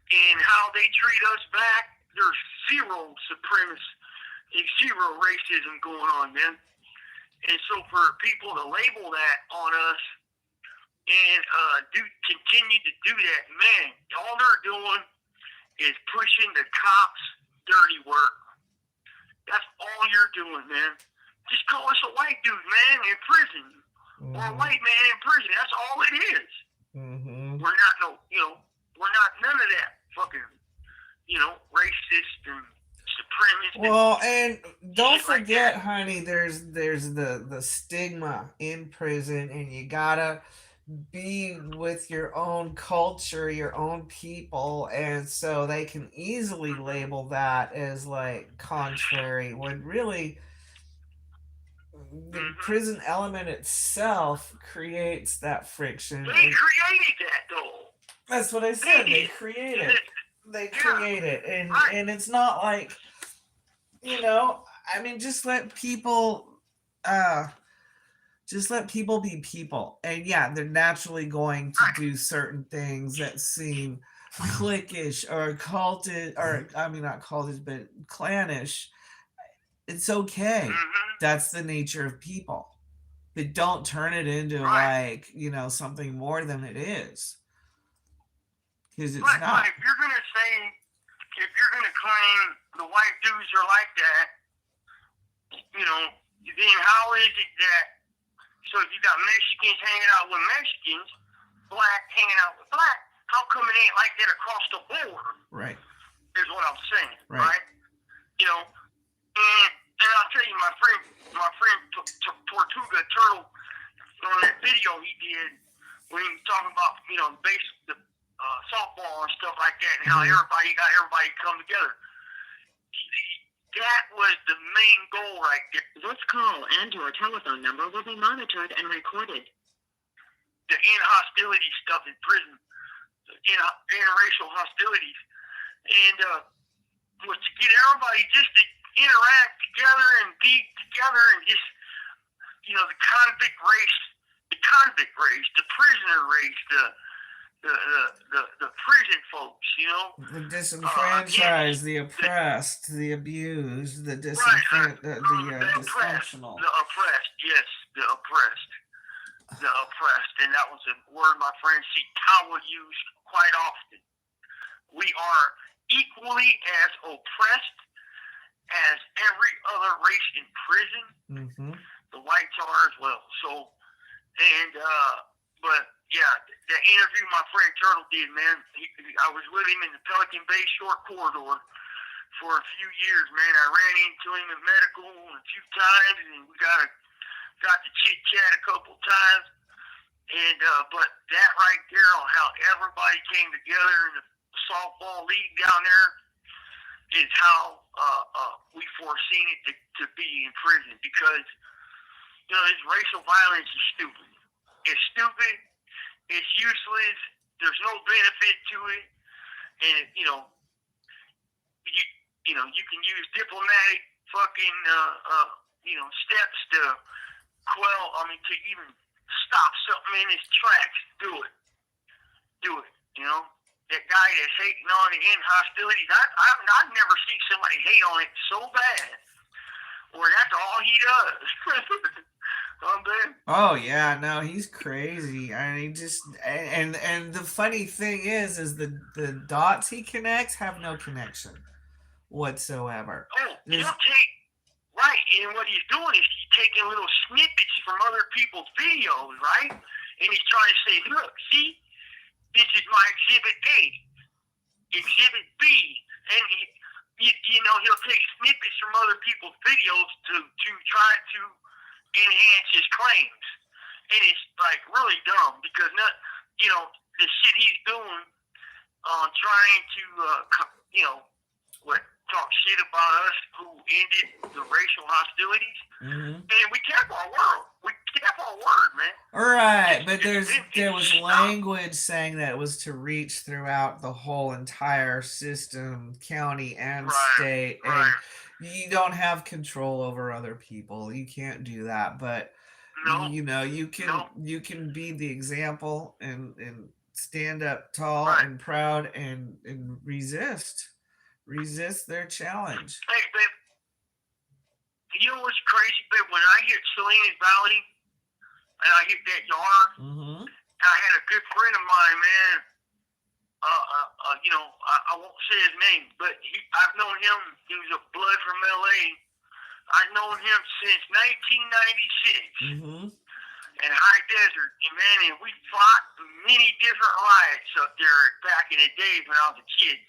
and how they treat us back. There's zero supremacy, zero racism going on, man. And so for people to label that on us and continue to do that, man, all they're doing is pushing the cops' dirty work. That's all you're doing, man. Just call us a white dude, man, in prison, or a white man in prison. That's all it is. We're not we're not none of that fucking, racist and supremacist. Well, and don't forget, honey, there's the stigma in prison, and you gotta be with your own culture, your own people, and so they can easily label that as like contrary, when really the prison element itself creates that friction. They created that, though. That's what I said. They create it. They create it, and it's not like, I mean, just let people be people. And yeah, they're naturally going to do certain things that seem cliquish or cultish, or I mean not cultish, but clannish. It's okay. That's the nature of people. But don't turn it into like, something more than it is. Because it's not. If you're gonna claim the white dudes are like that, then how is it that, so if you got Mexicans hanging out with Mexicans, black hanging out with black, how come it ain't like that across the board? Right. Is what I'm saying, right? And I'll tell you, my friend Tortuga Turtle, on that video he did when he was talking about, the softball and stuff like that, and how everybody come together. That was the main goal right there. This call and your telephone number will be monitored and recorded. The in-hostility stuff in prison, the interracial hostilities, and was to get everybody just to interact together and be together, and just, the convict race, the prisoner race, the prison folks, you know. The disenfranchised, the oppressed, the abused, the dysfunctional. The oppressed, yes, the oppressed. The oppressed, and that was a word my friend C. Kawa used quite often. We are equally as oppressed as every other race in prison. Mm-hmm. The whites are as well. So, but yeah, the interview my friend Turtle did, man. I was with him in the Pelican Bay Short Corridor for a few years, man. I ran into him in medical a few times, and we got to chit chat a couple times. And but that right there on how everybody came together in the softball league down there is how we foreseen it to be in prison, because you know, this racial violence is stupid. It's stupid. It's useless. There's no benefit to it, and you know, you can use diplomatic fucking steps to quell. I mean, to even stop something in its tracks. Do it. You know, that guy that's hating on the end hostilities. I've never seen somebody hate on it so bad, or that's all he does. Oh yeah, no, he's crazy. I mean, just and the funny thing is the dots he connects have no connection whatsoever. Oh, he'll take right, and what he's doing is he's taking little snippets from other people's videos, right? And he's trying to say, look, see, this is my exhibit A, exhibit B, and he'll take snippets from other people's videos to try to enhance his claims. And it's like really dumb, because the shit he's doing trying to talk shit about us who ended the racial hostilities. Mm-hmm. And we kept our word. Man. Right, but there was language saying that it was to reach throughout the whole entire system, county and state, and you don't have control over other people. You can't do that, but you can be the example and stand up tall and proud and resist their challenge. Hey, babe, you know what's crazy, babe? When I hit Salinas Valley and I hit that yard, Mm-hmm. I had a good friend of mine, man. I won't say his name, but I've known him. He was a blood from L.A. I've known him since 1996 in High Desert, and we fought many different riots up there back in the days when I was a kid.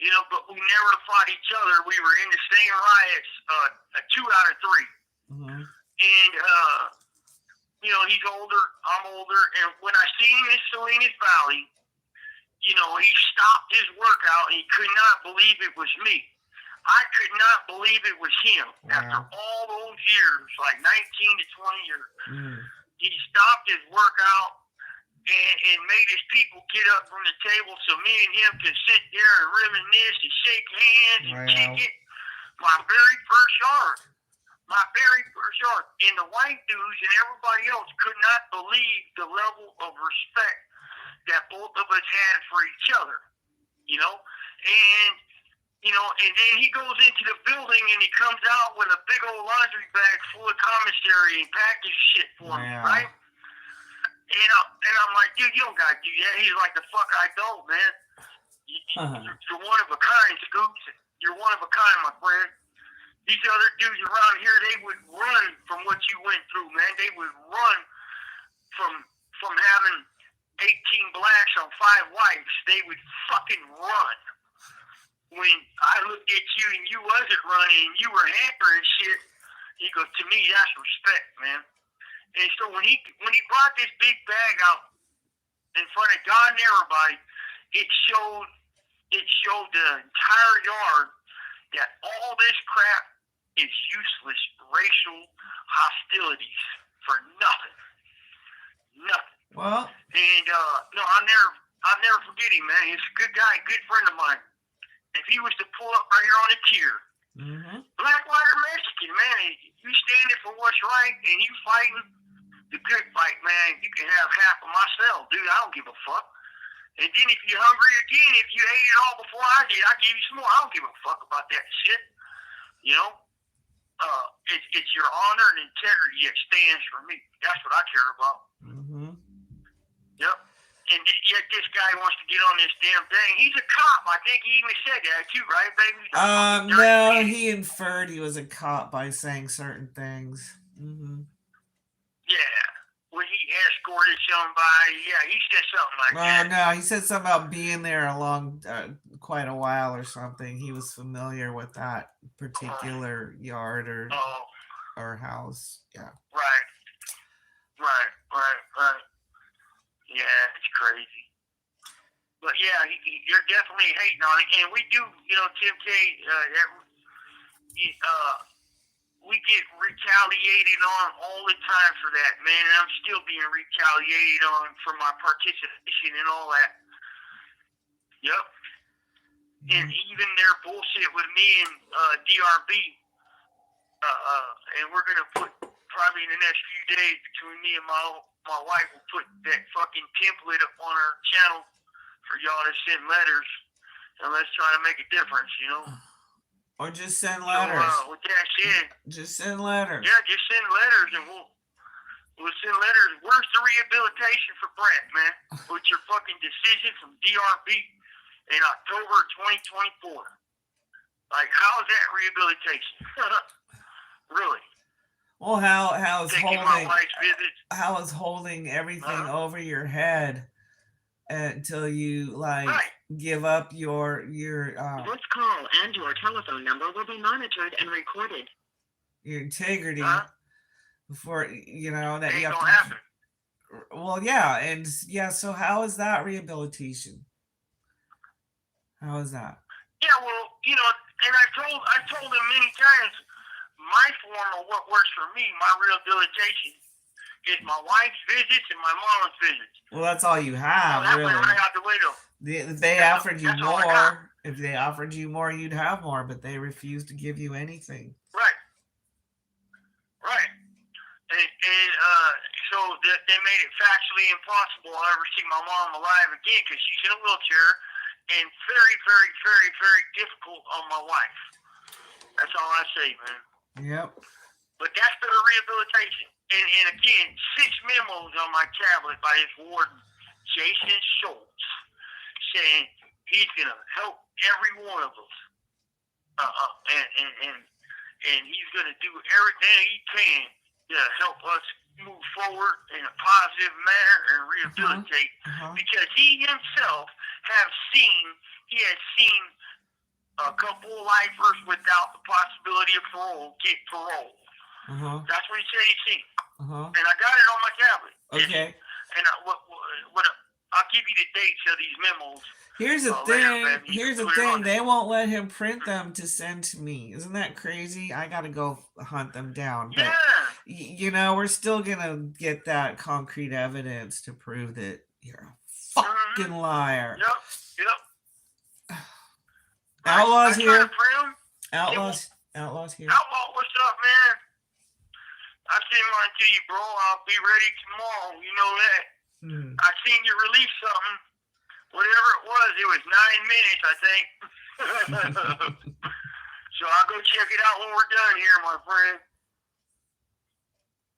You know, but we never fought each other. We were in the same riots, 2 out of 3. And he's older, I'm older, and when I seen him in Salinas Valley, he stopped his workout and he could not believe it was me. I could not believe it was him. Wow. After all those years, like 19 to 20 years, he stopped his workout and made his people get up from the table so me and him could sit there and reminisce and shake hands and kick it. My very first yard. And the white dudes and everybody else could not believe the level of respect that both of us had for each other, and then he goes into the building and he comes out with a big old laundry bag full of commissary and package shit for me, right? And I'm like, dude, you don't gotta do that. He's like, the fuck I don't, man. You're one of a kind, Scoops. You're one of a kind, my friend. These other dudes around here, they would run from what you went through, man. They would run from having 18 blacks on 5 whites. They would fucking run. When I looked at you and you wasn't running and you were hampering shit, he goes, to me, that's respect, man. And so when he brought this big bag out in front of God and everybody, it showed the entire yard that all this crap is useless racial hostilities for nothing. Well, and I'll never forget him, man. He's a good guy, good friend of mine. If he was to pull up right here on a tier, black, white, or Mexican, man, you standing for what's right and you fighting the good fight, man. You can have half of myself, dude. I don't give a fuck. And then if you're hungry again, if you ate it all before I did, I give you some more. I don't give a fuck about that shit. You know? It's your honor and integrity that stands for me. That's what I care about. Mm-hmm. Yep. And yet this guy wants to get on this damn thing. He's a cop. I think he even said that too, right, baby? No, he inferred he was a cop by saying certain things. Mm-hmm. Yeah. When he escorted somebody, yeah, he said something like that. No, he said something about being there along quite a while or something. He was familiar with that particular yard or house. Yeah. Right. Yeah, it's crazy. But yeah, you're definitely hating on it, and we do, Tim K. We get retaliated on all the time for that, man. And I'm still being retaliated on for my participation and all that. Yep. And even their bullshit with me and DRB. And we're gonna put probably in the next few days between me and my wife will put that fucking template up on our channel for y'all to send letters, and let's try to make a difference, Or just send letters. So, with that said, just send letters. Yeah, just send letters, and we'll send letters. Where's the rehabilitation for Brant, man? With your fucking decision from DRB in October 2024. Like, how is that rehabilitation? Really? Well, how is holding everything over your head until you give up your This call and your telephone number will be monitored and recorded. Your integrity before that ain't you have gonna to happen. Well, yeah, so how is that rehabilitation? How is that? Yeah, well, and I told him many times, my form of what works for me, my rehabilitation, is my wife's visits and my mom's visits. Well, that's all you have, that really. Went right out the window. If they offered you more, you'd have more, but they refuse to give you anything. Right. And so they made it factually impossible I'll ever see my mom alive again because she's in a wheelchair, and very, very, very, very difficult on my wife. That's all I say, man. Yep. But that's for the rehabilitation. And again, 6 memos on my tablet by his warden, Jason Schultz, saying he's going to help every one of us. And he's going to do everything he can to help us move forward in a positive manner and rehabilitate. Because he himself has seen a couple of lifers without the possibility of parole get parole. That's what he said he's seen. And I got it on my tablet. Okay. And I'll give you the dates of these memos. Here's the thing. They won't let him print them to send to me. Isn't that crazy? I got to go hunt them down. But, we're still going to get that concrete evidence to prove that you're a fucking liar. Yep. Outlaws here. Outlaws here. Outlaw, what's up, man? I seen mine to you, bro. I'll be ready tomorrow. You know that. I seen you release something. Whatever it was 9 minutes, I think. So I'll go check it out when we're done here, my friend.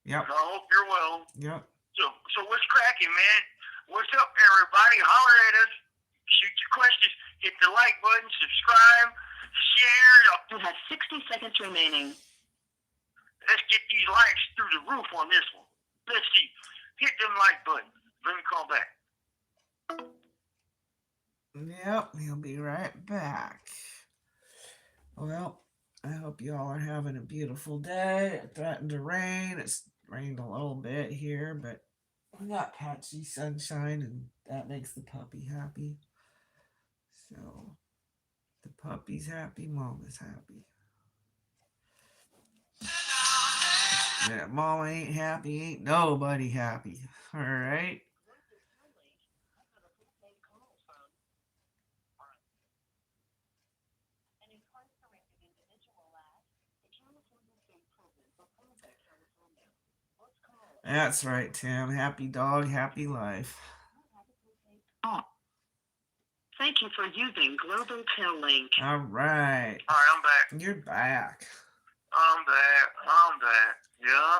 Yep. I hope you're well. Yep. So what's cracking, man? What's up, everybody? Holler at us. Shoot your questions. Hit the like button. Subscribe. Share. You have 60 seconds remaining. Let's get these likes through the roof on this one. Let's see. Hit them like buttons. Let me call back. Yep, he'll be right back. Well, I hope you all are having a beautiful day. It threatened to rain. It's rained a little bit here, but we got patchy sunshine, and that makes the puppy happy. So, the puppy's happy, Mama's happy. Yeah, Mama ain't happy, ain't nobody happy. All right. That's right, Tim. Happy dog, happy life. Thank you for using Global Tel Link. All right. All right, I'm back. You're back. I'm back. Yeah.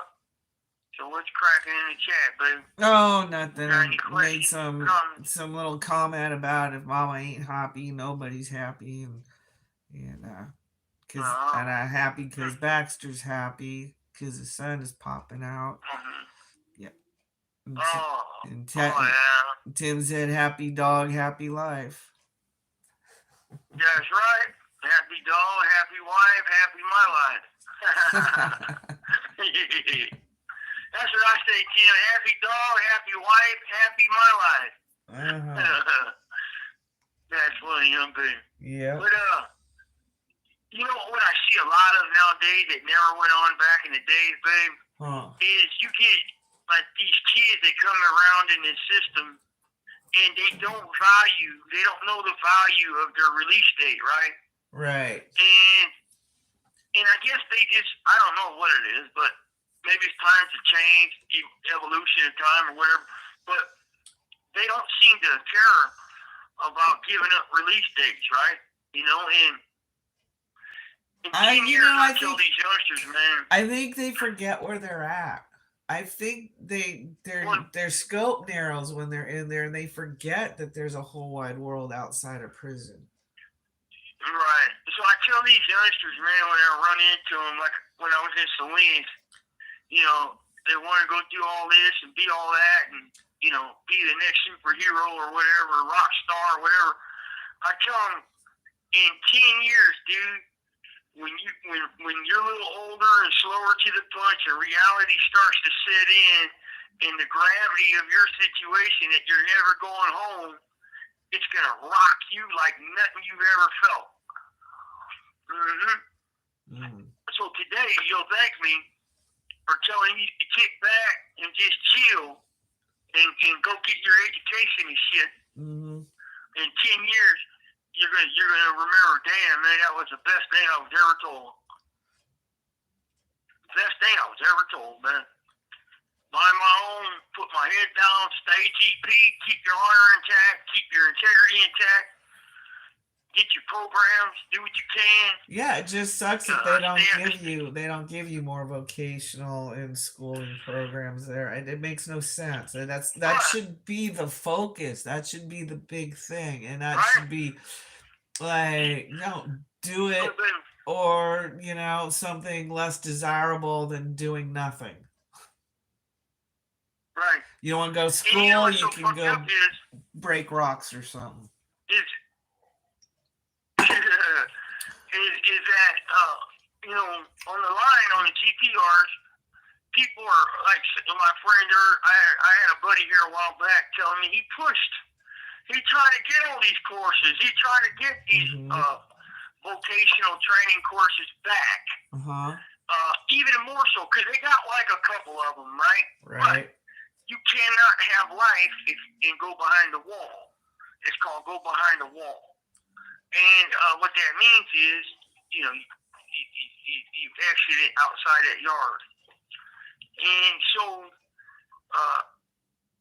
So what's cracking in the chat, baby? Oh, nothing. Got any Made questions, comments? some little comment about if mama ain't happy, nobody's happy, and I'm happy because Baxter's happy because the sun is popping out. Yep. And, and yeah. Tim said, "Happy dog, happy life." That's right. Happy dog, happy wife, happy my life. That's what I say, Tim. Happy dog, happy wife, happy my life. That's funny, young baby. Yeah. But you know what I see a lot of nowadays that never went on back in the days, babe, is you get like these kids that come around in this system and they don't know the value of their release date, right? Right. And I guess they just, I don't know what it is, but maybe it's times have changed, evolution of time or whatever, but they don't seem to care about giving up release dates, right? You know, and I tell these youngsters, man. I think they forget where they're at. I think their scope narrows when they're in there, and they forget that there's a whole wide world outside of prison. Right. So I tell these youngsters, man, when I run into them, like when I was in Salinas, you know, they want to go do all this and be all that, and you know, be the next superhero or whatever, rock star or whatever. I tell them, in 10 years, dude, when you're a little older and slower to the punch and reality starts to set in and the gravity of your situation that you're never going home, it's going to rock you like nothing you've ever felt. So today, you'll thank me for telling you to kick back and just chill and go get your education and shit. In 10 years, you're gonna remember, damn, man, that was the best thing I was ever told. Best thing I was ever told, man. Mind my own, put my head down, stay GP, keep your honor intact, keep your integrity intact, get your programs, do what you can. Yeah, it just sucks that they don't give you more vocational and schooling programs there. And it makes no sense. And that should be the focus. That should be the big thing. And that should be like, do it, or something less desirable than doing nothing. Right. You don't want to go to school, you can go break rocks or something. Is that on the line on the GPRs, people are like my friend. I had a buddy here a while back telling me he tried to get all these courses. He tried to get these vocational training courses back. Even more so because they got like a couple of them, right? Right. But you cannot have life and go behind the wall. It's called go behind the wall. And what that means is, you exit it outside that yard. And so,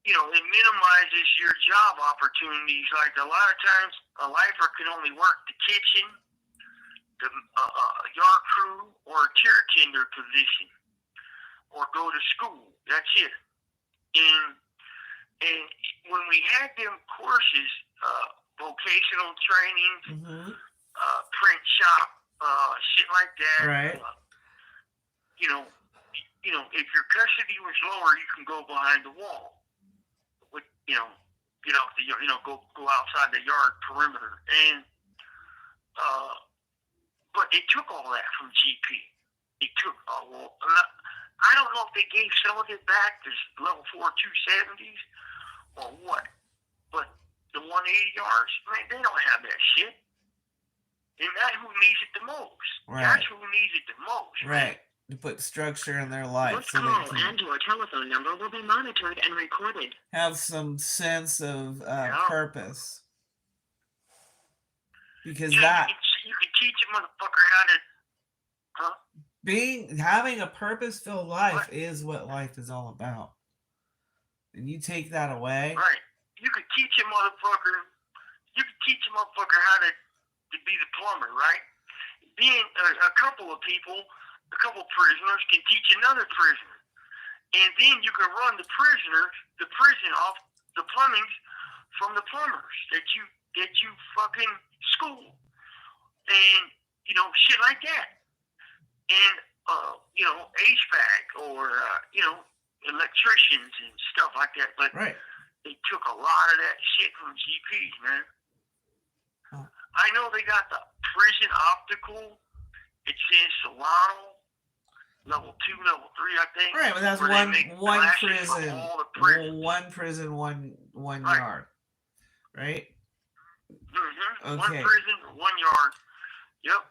it minimizes your job opportunities. Like a lot of times, a lifer can only work the kitchen, the yard crew, or a tier tender position, or go to school. That's it. And when we had them courses, vocational training, print shop, shit like that. Right. If your custody was lower, you can go behind the wall. Get off the, go outside the yard perimeter. And, but they took all that from GP. They took, I don't know if they gave some of it back to level 4 270s or what, but the 180 yards, man, they don't have that shit. And that's who needs it the most. Right. That's who needs it the most. Right. To put structure in their life. This call and your telephone number will be monitored and recorded. Have some sense of purpose. Because you can teach a motherfucker how to, having a purpose-filled life is what life is all about. And you take that away. Right. You could teach a motherfucker you can teach a motherfucker how to be the plumber, right? Then a couple of prisoners can teach another prisoner. And then you can run the prison off the plumbing from the plumbers that you fucking school. And, shit like that. And, HVAC or, electricians and stuff like that. But Right. they took a lot of that shit from GPs, man. Oh. I know they got the prison optical. It says Solano, level 2, level 3, I think. Right, but that's where they one make one glasses for prison, all the prisons. one prison, one Right. yard, right? Mm-hmm. Okay. One prison, 1 yard. Yep.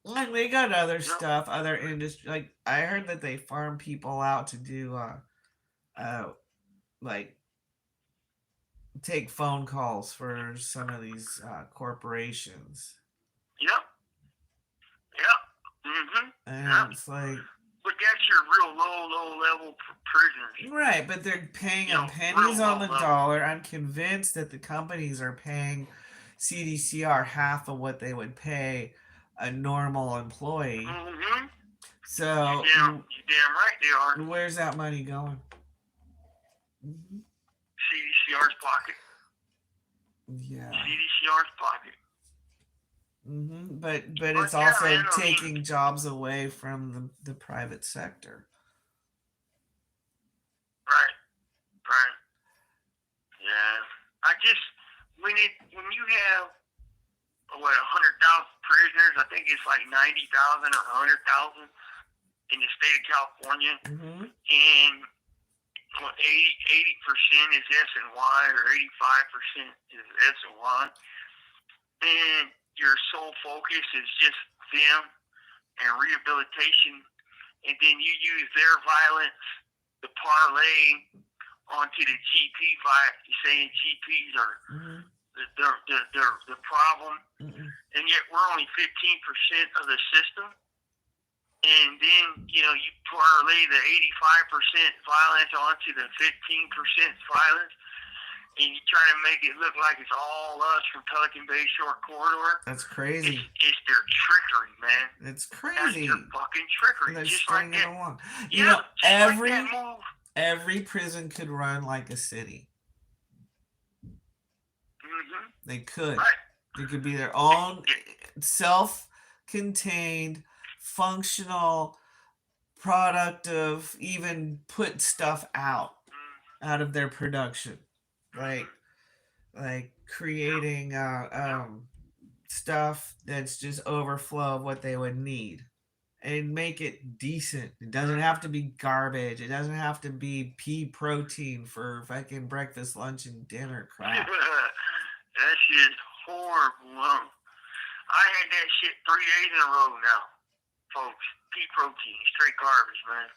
Like they got other stuff, other industry. Like I heard that they farm people out to do, like take phone calls for some of these corporations, Yep. Mm-hmm. and it's like, But that's your real low level prisoners. right, but they're paying them real pennies on the low level. dollar. I'm convinced that the companies are paying CDCR half of what they would pay a normal employee. Mm-hmm. So You're damn right they are. where's that money going? CDCR's pocket. Yeah. CDCR's pocket. But But it's yeah, also man, taking jobs away from the private sector. Right. Yeah. When you have 100,000 prisoners, I think it's like 90,000 or 100,000 in the state of California, and 80% is S&Y or 85% is S&Y, and your sole focus is just them and rehabilitation, and then you use their violence to parlay onto the GP violence, saying GPs are the problem, and yet we're only 15% of the system. And then, you parlay the 85% violence onto the 15% violence, and you try to make it look like it's all us from Pelican Bay Shore Corridor. That's crazy. It's their trickery, man. It's crazy. That's their fucking trickery. They're Just like stringing that. along. Yeah, every prison could run like a city. They could. Right. They could be their own self-contained, functional, productive, even put stuff out of their production. Like creating stuff that's just overflow of what they would need. And make it decent. It doesn't have to be garbage. It doesn't have to be pea protein for fucking breakfast, lunch, and dinner crap. That shit is horrible. I had that shit 3 days in a row now, folks. Pea protein, straight garbage, man.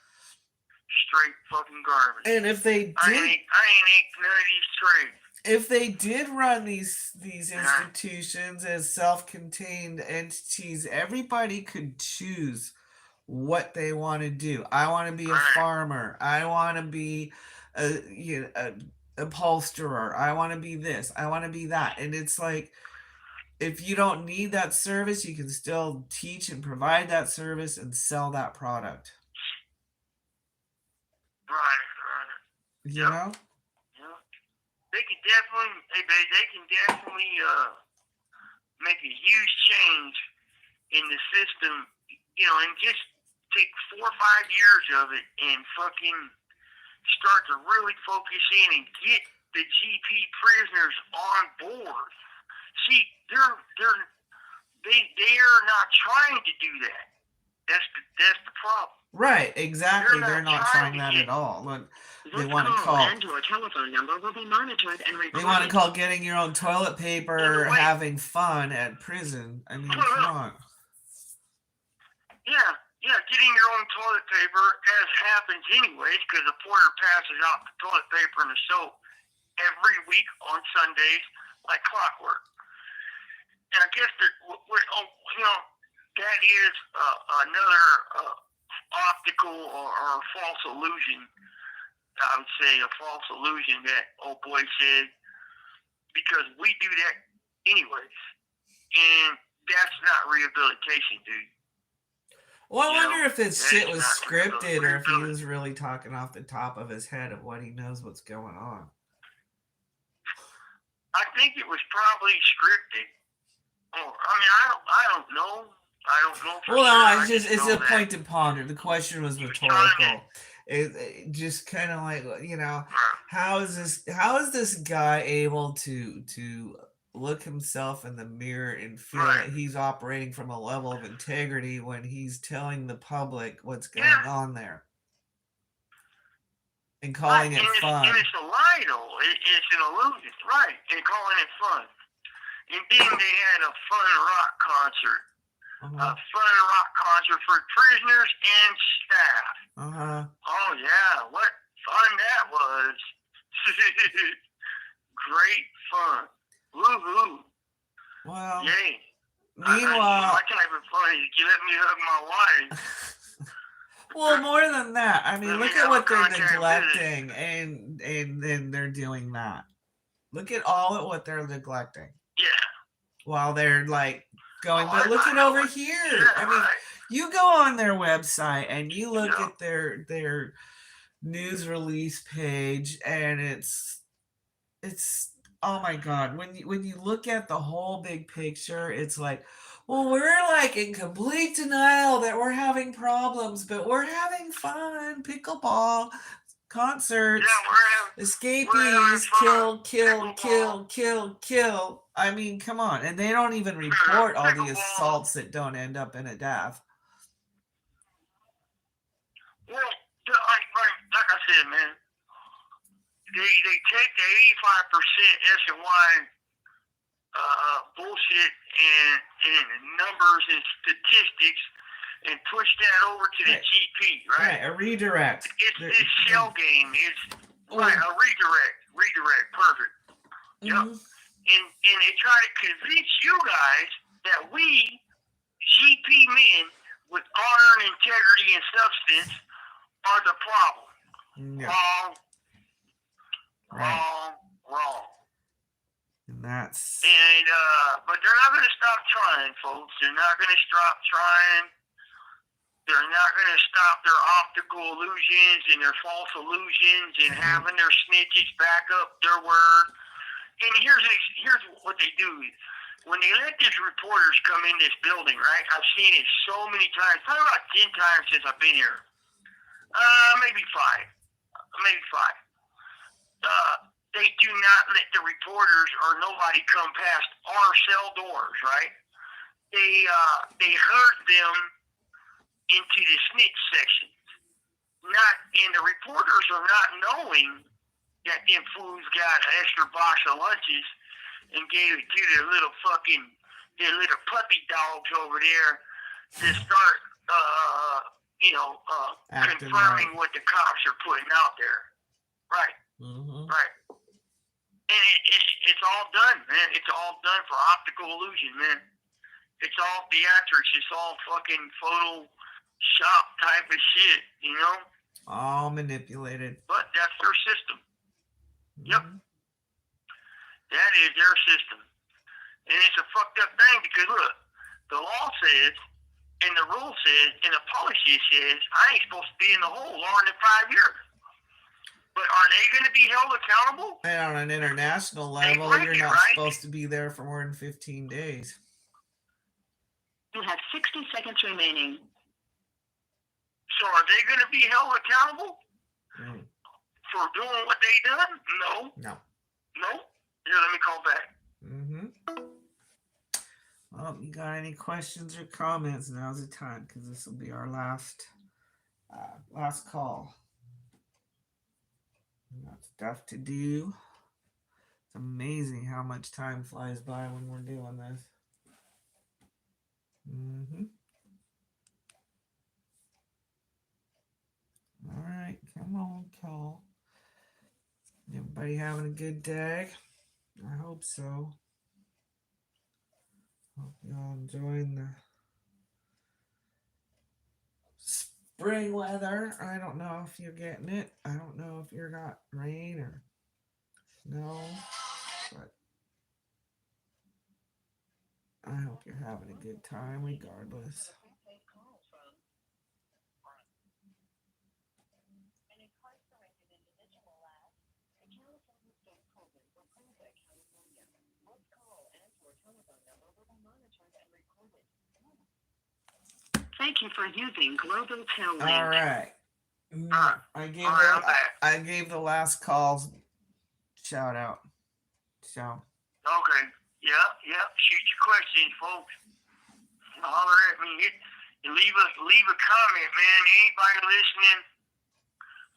Straight fucking garbage. And if they did, I ain't ate none of these trades. If they did run these institutions as self-contained entities, everybody could choose what they want to do. I want to be a farmer. I want to be a upholsterer. I want to be this. I want to be that. And it's like, if you don't need that service, you can still teach and provide that service and sell that product. Right. You know? They can definitely make a huge change in the system, and just take 4 or 5 years of it and fucking start to really focus in and get the GP prisoners on board. See, they are not trying to do that. That's the problem. Right, exactly. They're not trying that at all. Look, they want to call. And your telephone number will be monitored and recorded. They want to call getting your own toilet paper having fun at prison. I mean, come on. Yeah, getting your own toilet paper, as happens anyways, because the porter passes out the toilet paper and the soap every week on Sundays like clockwork. And I guess that is another optical or false illusion. I would say a false illusion that old boy said, because we do that anyways. And that's not rehabilitation, dude. Well, I You wonder know, if this that shit is was not scripted or if he rehabilitation. was really talking off the top of his head of what he knows what's going on. I think it was probably scripted. Oh, I mean, I don't know. I don't know for Well, sure. no, it's know a that point to ponder. The question was he was trying rhetorical. It just kind of like, you know, to, how is this guy able to look himself in the mirror and feel Right. that he's operating from a level of integrity when he's telling the public what's going Yeah. on there and calling it fun? And it's a lie, though. It's an illusion, right? And calling it fun. And then they had a fun rock concert. A fun rock concert for prisoners and staff. Oh, yeah. What fun that was. Great fun. Woohoo. Well, yay. Meanwhile, my type of fun is you let me hug my wife. Well, more than that, I mean, look at what they're neglecting, visit. and then they're doing that. Look at all at what they're neglecting. Yeah. While they're like going, but look at over here. Yeah, I mean, you go on their website and you look Yeah. at their news release page, and it's oh my god, when you look at the whole big picture, it's like, well, we're like in complete denial that we're having problems, but we're having fun. Pickleball, concerts, escapees, kill. I mean, come on. And they don't even report all the assaults that don't end up in a death. Well, like I said, man, they take the 85% SNY bullshit and numbers and statistics and push that over to the GP, right? Right, a redirect. It's this shell game. It's right, a redirect, perfect. Yep. And they try to convince you guys that we GP men with honor and integrity and substance are the problem. Yeah. Wrong. And that's but they're not going to stop trying, folks. They're not going to stop trying. They're not going to stop their optical illusions and their false illusions and having their snitches back up their word. And here's what they do. When they let these reporters come in this building, right? I've seen it so many times, probably about 10 times since I've been here. Maybe five. They do not let the reporters or nobody come past our cell doors, right? They herd them into the snitch section. And the reporters are not knowing that them fools got an extra box of lunches and gave it to their little puppy dogs over there to start, confirming what the cops are putting out there. Right. Right. And it's all done, man. It's all done for optical illusion, man. It's all theatrics. It's all fucking Photoshop type of shit, you know? All manipulated. But that's their system. Yep. That is their system. And it's a fucked up thing because, look, the law says, and the rule says, and the policy says, I ain't supposed to be in the hole longer than 5 years. But are they going to be held accountable? And on an international level, you're not supposed to be there for more than 15 days. You have 60 seconds remaining. So are they going to be held accountable for doing what they done? No. Here, let me call back. Well, you got any questions or comments? Now's the time, because this will be our last call. Got stuff to do. It's amazing how much time flies by when we're doing this. All right, come on, call. Everybody having a good day? I hope so. Hope y'all enjoying the spring weather. I don't know if you're getting it. I don't know if you're got rain or snow, but I hope you're having a good time regardless. Thank you for using Global Tel Link. All right. I gave the last calls shout out. So. Okay. Yeah. Shoot your questions, folks. Holler at me. Leave a comment, man. Anybody listening,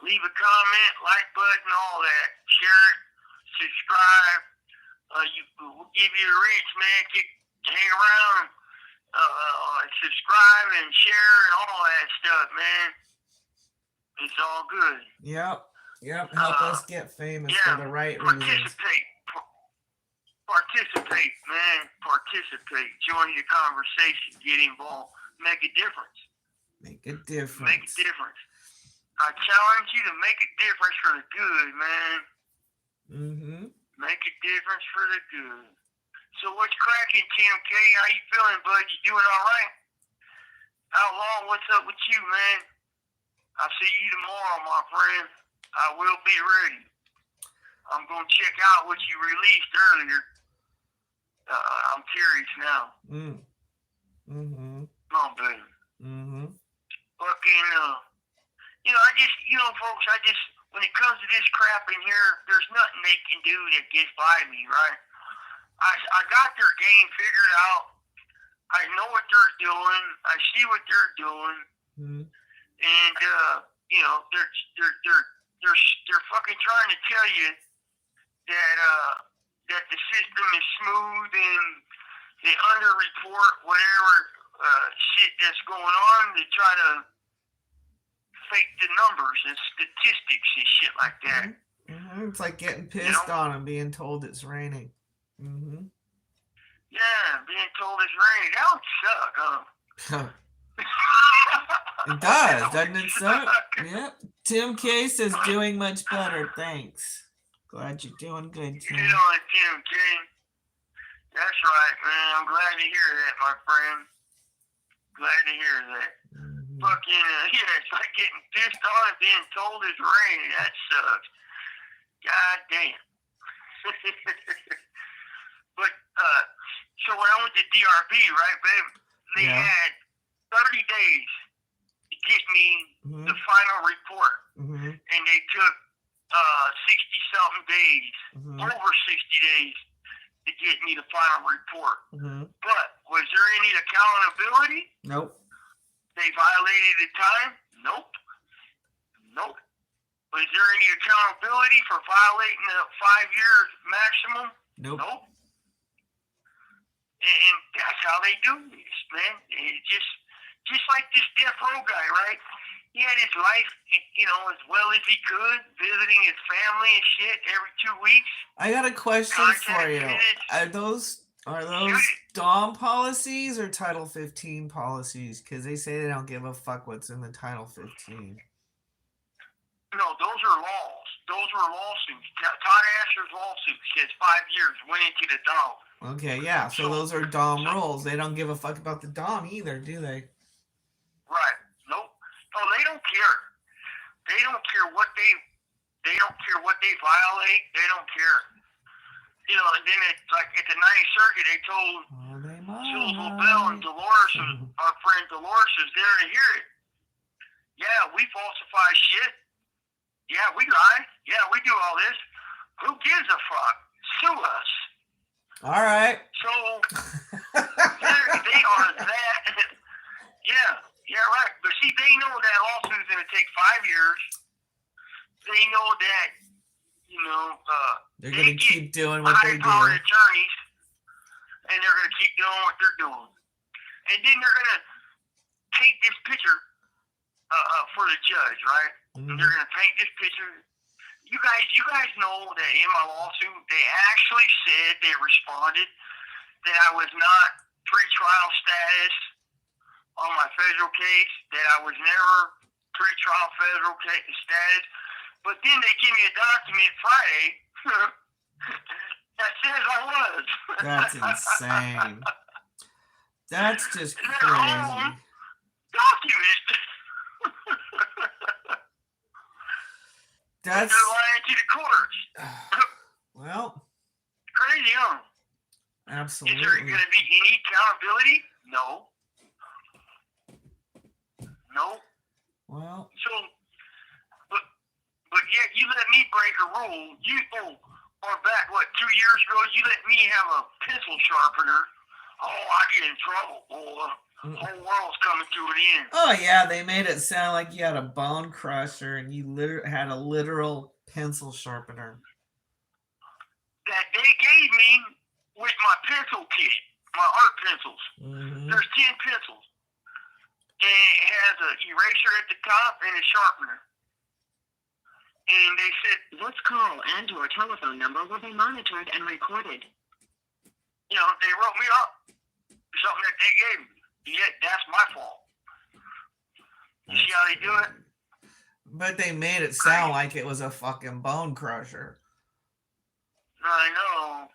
leave a comment, like button, all that. Share it, subscribe. We'll give you the reach, man. Hang around, subscribe and share and all that stuff, man. It's all good. Yep. Help us get famous for the right reasons. Participate, man. Participate. Join the conversation. Get involved. Make a difference. Make a difference. Make a difference. I challenge you to make a difference for the good, man. Make a difference for the good. So what's cracking, Tim K? How you feeling, bud? You doing all right? Outlaw, what's up with you, man? I'll see you tomorrow, my friend. I will be ready. I'm going to check out what you released earlier. I'm curious now. Come on, baby. Fucking, folks, when it comes to this crap in here, there's nothing they can do that gets by me, right? I got their game figured out. I know what they're doing. I see what they're doing. And, they're fucking trying to tell you that the system is smooth and they underreport whatever shit that's going on to try to fake the numbers and statistics and shit like that. It's like getting pissed on and being told it's raining. Yeah, being told it's raining. That would suck, huh? It does, doesn't it suck? Yep. Tim K says doing much better. Thanks. Glad you're doing good, Tim. Good on Tim K. That's right, man. I'm glad to hear that, my friend. Glad to hear that. Fucking, it's like getting pissed on and being told it's raining. That sucks. God damn. But, so when I went to DRB, right, babe, they had 30 days to get me the final report. And they took 60-something days, over 60 days, to get me the final report. But was there any accountability? Nope. They violated the time? Nope. Was there any accountability for violating the 5 years maximum? Nope. And that's how they do this, man. It's just like this death row guy, right? He had his life, as well as he could, visiting his family and shit every 2 weeks. I got a question for you. Are those DOM policies or Title 15 policies? Because they say they don't give a fuck what's in the Title 15. No, those are laws. Those were lawsuits. Todd Asher's lawsuit says 5 years went into the DOM. Okay, yeah. So those are DOM rules. They don't give a fuck about the DOM either, do they? Right. Nope. No, they don't care. They don't care what they violate. They don't care. And then it's like at the 9th Circuit, they told Silver Bell and Dolores, our friend Dolores, is there to hear it. Yeah, we falsify shit. Yeah, we lie. Yeah, we do all this. Who gives a fuck? Sue us. All right. So they are that. Yeah, right. But see, they know that lawsuit's going to take 5 years. They know that, they're going to keep doing what they do. High-powered attorneys, and they're going to keep doing what they're doing. And then they're going to take this picture for the judge, right? They're going to paint this picture. You guys know that in my lawsuit, they actually said, they responded that I was not pretrial status on my federal case, that I was never pretrial federal status. But then they give me a document Friday that says I was. That's insane. That's just They're crazy. home, documented. That's They're lying to the courts. well, Crazy, huh? absolutely. Is there going to be any accountability? No. No. Well, So, but yet you let me break a rule. Or back, 2 years ago, you let me have a pencil sharpener. Oh, I get in trouble. Oh, the whole world's coming to an end. oh yeah, they made it sound like you had a bone crusher and you had a literal pencil sharpener. That they gave me with my pencil kit, my art pencils. Mm-hmm. There's 10 pencils. And it has an eraser at the top and a sharpener. And they said, This call and your telephone number will be monitored and recorded. you know, they wrote me up for something that they gave me. Yet that's my fault. You see how they do it? But they made it sound like it was a fucking bone crusher. I know.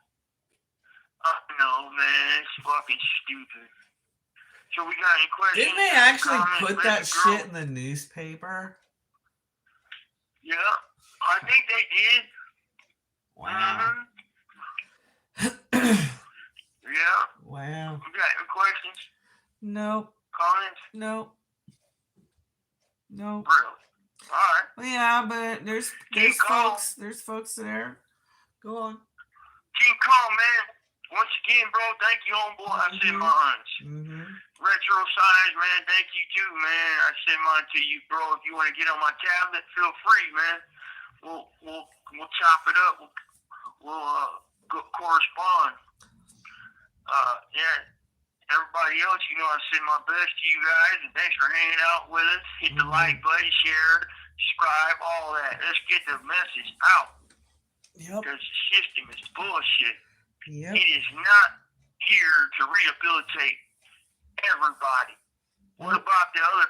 I know, man. It's fucking stupid. So we got any questions? Didn't they actually comments, put baby that girl? shit in the newspaper? Yeah, I think they did. Wow. Mm-hmm. Yeah. Wow. We got any questions? Nope. Comments? Nope. Nope. Really? All right. Well, yeah, but there's folks there. Go on. King Kong, man. Once again, bro, thank you, homeboy. I send mine. Mm-hmm. Retro Size, man, thank you too, man. I send mine to you, bro. If you want to get on my tablet, feel free, man. We'll chop it up. We'll correspond. Yeah. Everybody else, you know, I send my best to you guys, and thanks for hanging out with us. Hit the like button, share, subscribe, all that. Let's get the message out. Yep. Because the system is bullshit. Yep. It is not here to rehabilitate everybody. What about the other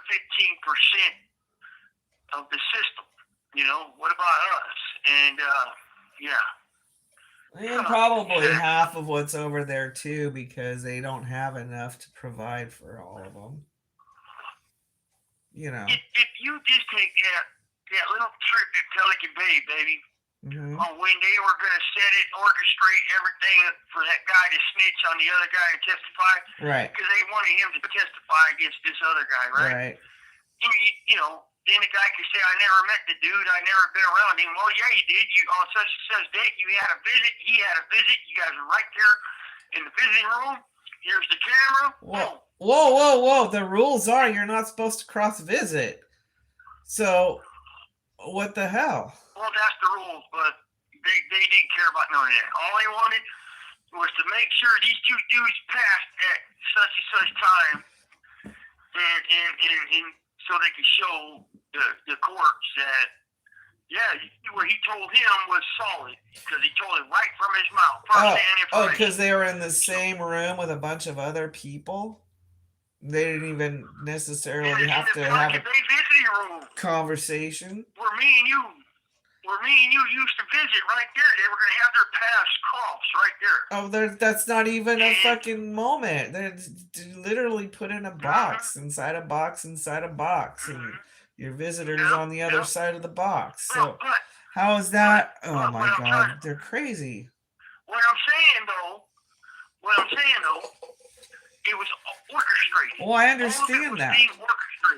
15% of the system? You know, what about us? And, yeah. And probably half of what's over there too, because they don't have enough to provide for all of them. You know. If you just take that little trip to Pelican Bay, baby, on when they were going to set it, orchestrate everything for that guy to snitch on the other guy and testify. Right. Because they wanted him to testify against this other guy, right? Right. You know, then the guy could say, I never met the dude, I never been around him. Well, yeah, you did. You on such and such date, you had a visit, he had a visit, you guys were right there in the visiting room. Here's the camera. Whoa. The rules are you're not supposed to cross visit. So what the hell? Well, that's the rules, but they didn't care about none of that. All they wanted was to make sure these two dudes passed at such and such time, and so they could show the courts that, yeah, what he told him was solid, because he told it right from his mouth. Because they were in the same room with a bunch of other people? They didn't even necessarily have to have a conversation? Where me and you used to visit right there. They were going to have their paths crossed right there. Oh, that's not even a fucking moment. They're literally put in a box, inside a box, inside a box, and your visitor's on the other side of the box. So how is that? Oh my God, they're crazy. What I'm saying though, it was orchestrated. Well, I understand that.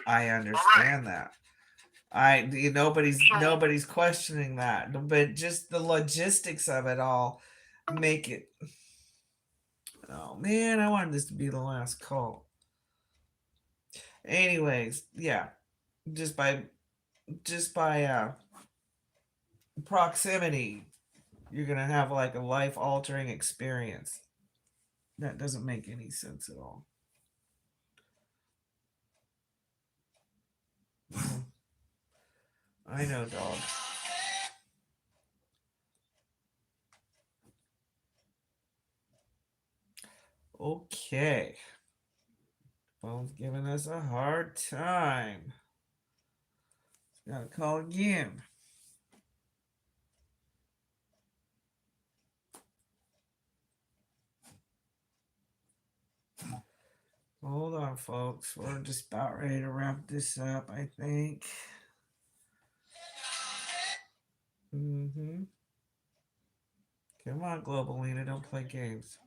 I understand that. Nobody's questioning that, but just the logistics of it all make it. Oh man, I wanted this to be the last call. Anyways, yeah, just by proximity, you're gonna have like a life-altering experience. That doesn't make any sense at all. I know, dog. Okay. Phone's giving us a hard time. Gotta call again. on, folks. We're just about ready to wrap this up, I think. Come on, Globalina, don't play games.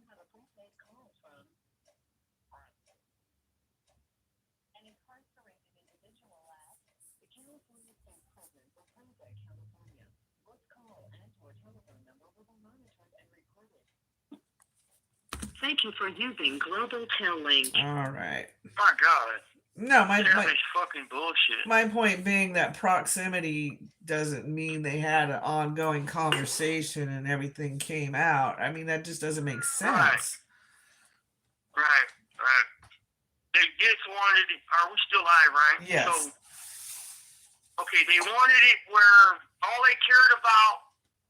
Thank you for using Global Tel Link. All right. My God. No, That is fucking bullshit. my point being that proximity doesn't mean they had an ongoing conversation and everything came out. I mean, that just doesn't make sense. Right. They just wanted it. Are we still live, right? Yes. So, okay, they wanted it where all they cared about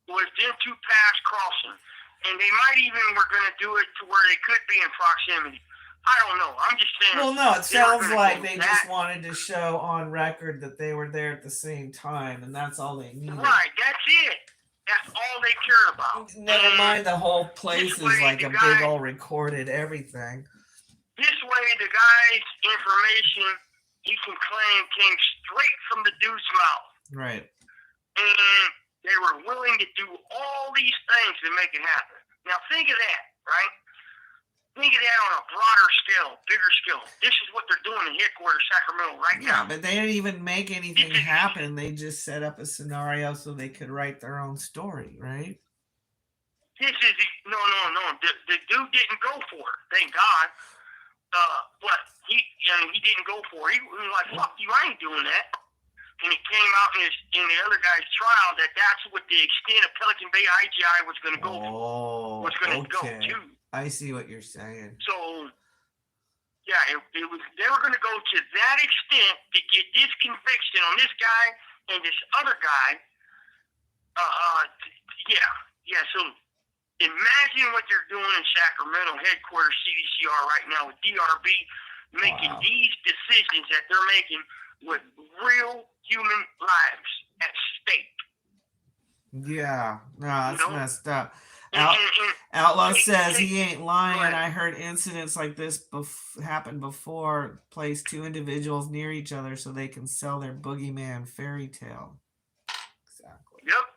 was them two paths crossing. And they might even were going to do it to where they could be in proximity. I don't know. I'm just saying. Well, no, it sounds like they just wanted to show on record that they were there at the same time, and that's all they needed. Right, that's it. That's all they care about. Never mind, the whole place is like a big old recorded everything. This way, the guy's information, he can claim, came straight from the dude's mouth. Right. And they were willing to do all these things to make it happen. Now, think of that, right? Think of that on a broader scale, bigger scale. This is what they're doing in headquarters Sacramento right now. Yeah, but they didn't even make anything happen. They just set up a scenario so they could write their own story, right? This is no. The dude didn't go for it. Thank God. But he didn't go for it. He was like, "Fuck you, I ain't doing that." And it came out in the other guy's trial that's what the extent of Pelican Bay IGI was going to go to. Was going to go to. I see what you're saying. So, yeah, it was. They were going to go to that extent to get this conviction on this guy and this other guy. Yeah. So, imagine what they're doing in Sacramento headquarters CDCR right now with DRB making these decisions that they're making with real human lives at stake. Yeah, no, that's messed up. Outlaw says he ain't lying. I heard incidents like this happen before. Place two individuals near each other so they can sell their boogeyman fairy tale. Exactly. Yep.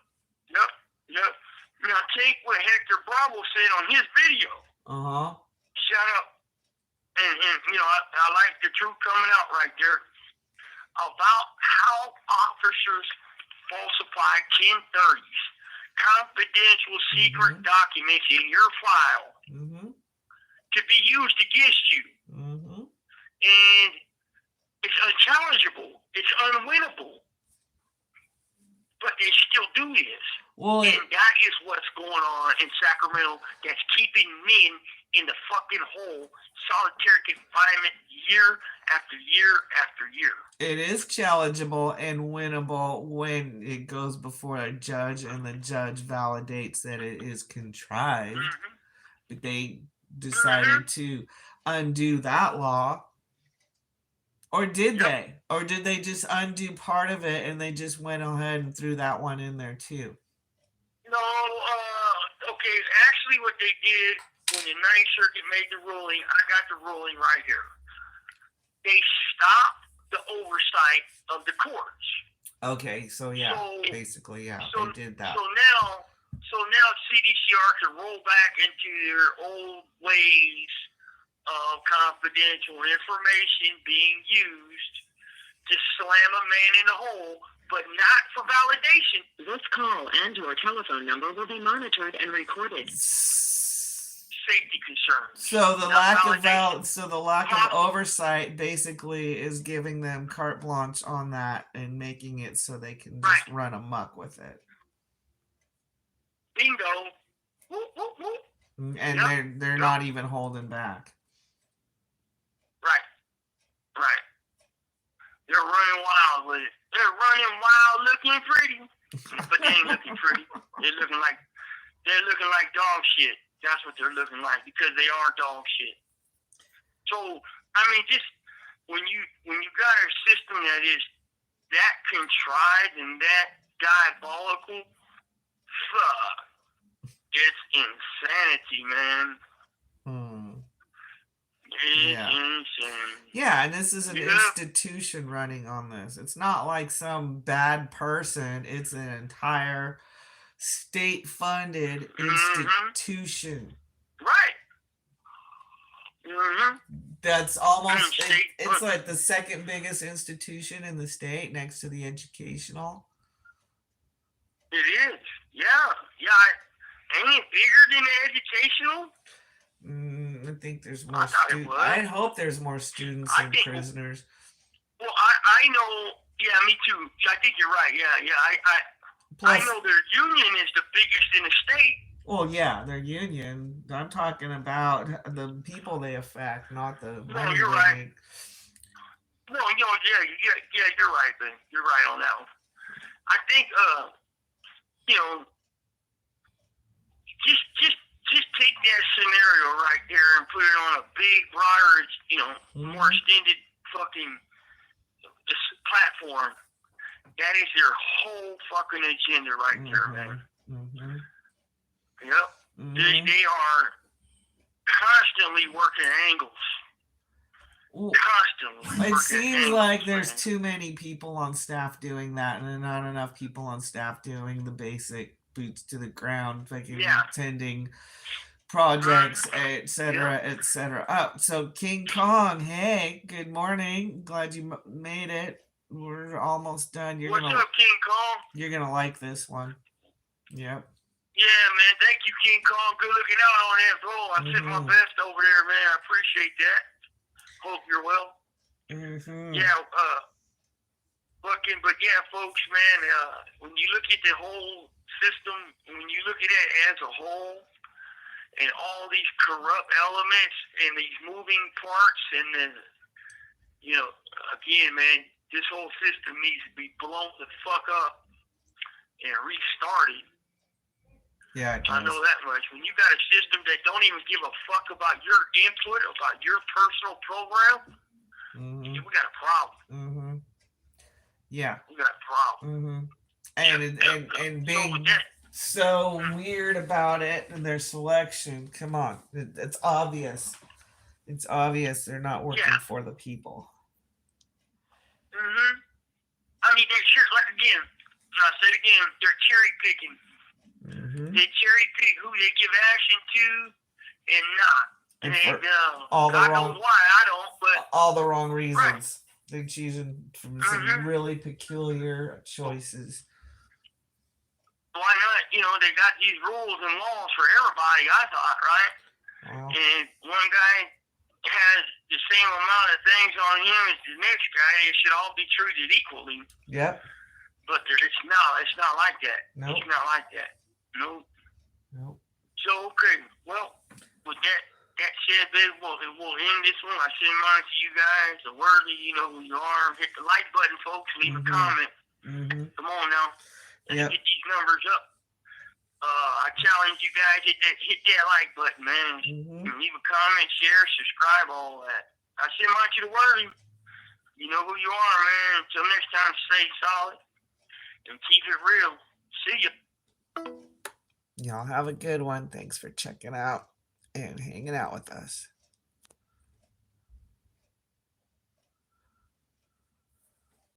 Now take what Hector Bravo said on his video. Shut up. And I like the truth coming out right there about how officers falsify 1030s, confidential secret documents in your file to be used against you. And it's unchallengeable. It's unwinnable. But they still do this. Well, and that is what's going on in Sacramento that's keeping men in the fucking hole, solitary confinement year after year after year. It is challengeable and winnable when it goes before a judge and the judge validates that it is contrived. But they decided to undo that law. Or did they? Or did they just undo part of it and they just went ahead and threw that one in there too? No, okay, actually what they did when the Ninth Circuit made the ruling, I got the ruling right here. They stopped the oversight of the courts. Okay, so basically, they did that. So now CDCR can roll back into their old ways of confidential information being used to slam a man in the hole, but not for validation. This call and your telephone number will be monitored and recorded. Safety concerns. So the lack of oversight basically is giving them carte blanche on that and making it so they can just run amok with it. Bingo. Whoop, whoop, whoop. And they're not even holding back. Right. They're running wild with it. They're running wild, looking pretty, but they ain't looking pretty. They're looking like dog shit. That's what they're looking like because they are dog shit. So I mean, just when you got a system that is that contrived and that diabolical, fuck, it's insanity, man. Yeah. Yeah, and this is an institution running on this. It's not like some bad person. It's an entire state-funded institution. Right. That's almost, it's like the second biggest institution in the state next to the educational. It is. Yeah. Ain't it bigger than the educational? I think there's more students. I hope there's more students and prisoners. Well, I know. Yeah, me too. I think you're right. Yeah. I know their union is the biggest in the state. Well, yeah, their union. I'm talking about the people they affect, not the. No, you're right. No, yeah, you're right, Ben. You're right on that one. I think, just take that scenario right there and put it on a big, broader, more extended fucking platform. That is their whole fucking agenda right there, man. Yep. They are constantly working angles. Constantly. It seems like there's too many people on staff doing that, and not enough people on staff doing the basic boots to the ground, fucking attending projects, etc., etc. Oh, so King Kong, hey, good morning. Glad you made it. We're almost done. What's up, King Kong? You're gonna like this one. Yep. Yeah, man. Thank you, King Kong. Good looking out on that roll. I sent my best over there, man. I appreciate that. Hope you're well. Yeah. But yeah, folks, man. When you look at the whole system, when you look at it as a whole, and all these corrupt elements and these moving parts, and then, again, man, this whole system needs to be blown the fuck up and restarted. Yeah, I know that much. When you got a system that don't even give a fuck about your input, about your personal program, we got a problem. Yeah. We got a problem. And being so weird about it and their selection. Come on. It's obvious. It's obvious they're not working for the people. I mean, they're sure, like, again, I said again, they're cherry picking. They cherry pick who they give action to and not. And all the I wrong, know why I don't, but all the wrong reasons. They're choosing from some really peculiar choices. Why not? They got these rules and laws for everybody, I thought, right? Wow. And one guy has the same amount of things on him as the next guy. They should all be treated equally. Yep. But it's not like that. Nope. It's not like that. Nope. So, okay. Well, with that said, baby, we'll end this one. I send mine to you guys. The worthy, you know who you are. Hit the like button, folks. Leave a comment. Come on now. Let's get these numbers up. I challenge you guys, hit that like button, man. Leave a comment, share, subscribe, all that. I send mine to the worthy. You know who you are, man. Until next time, stay solid and keep it real. See ya. Y'all have a good one. Thanks for checking out and hanging out with us.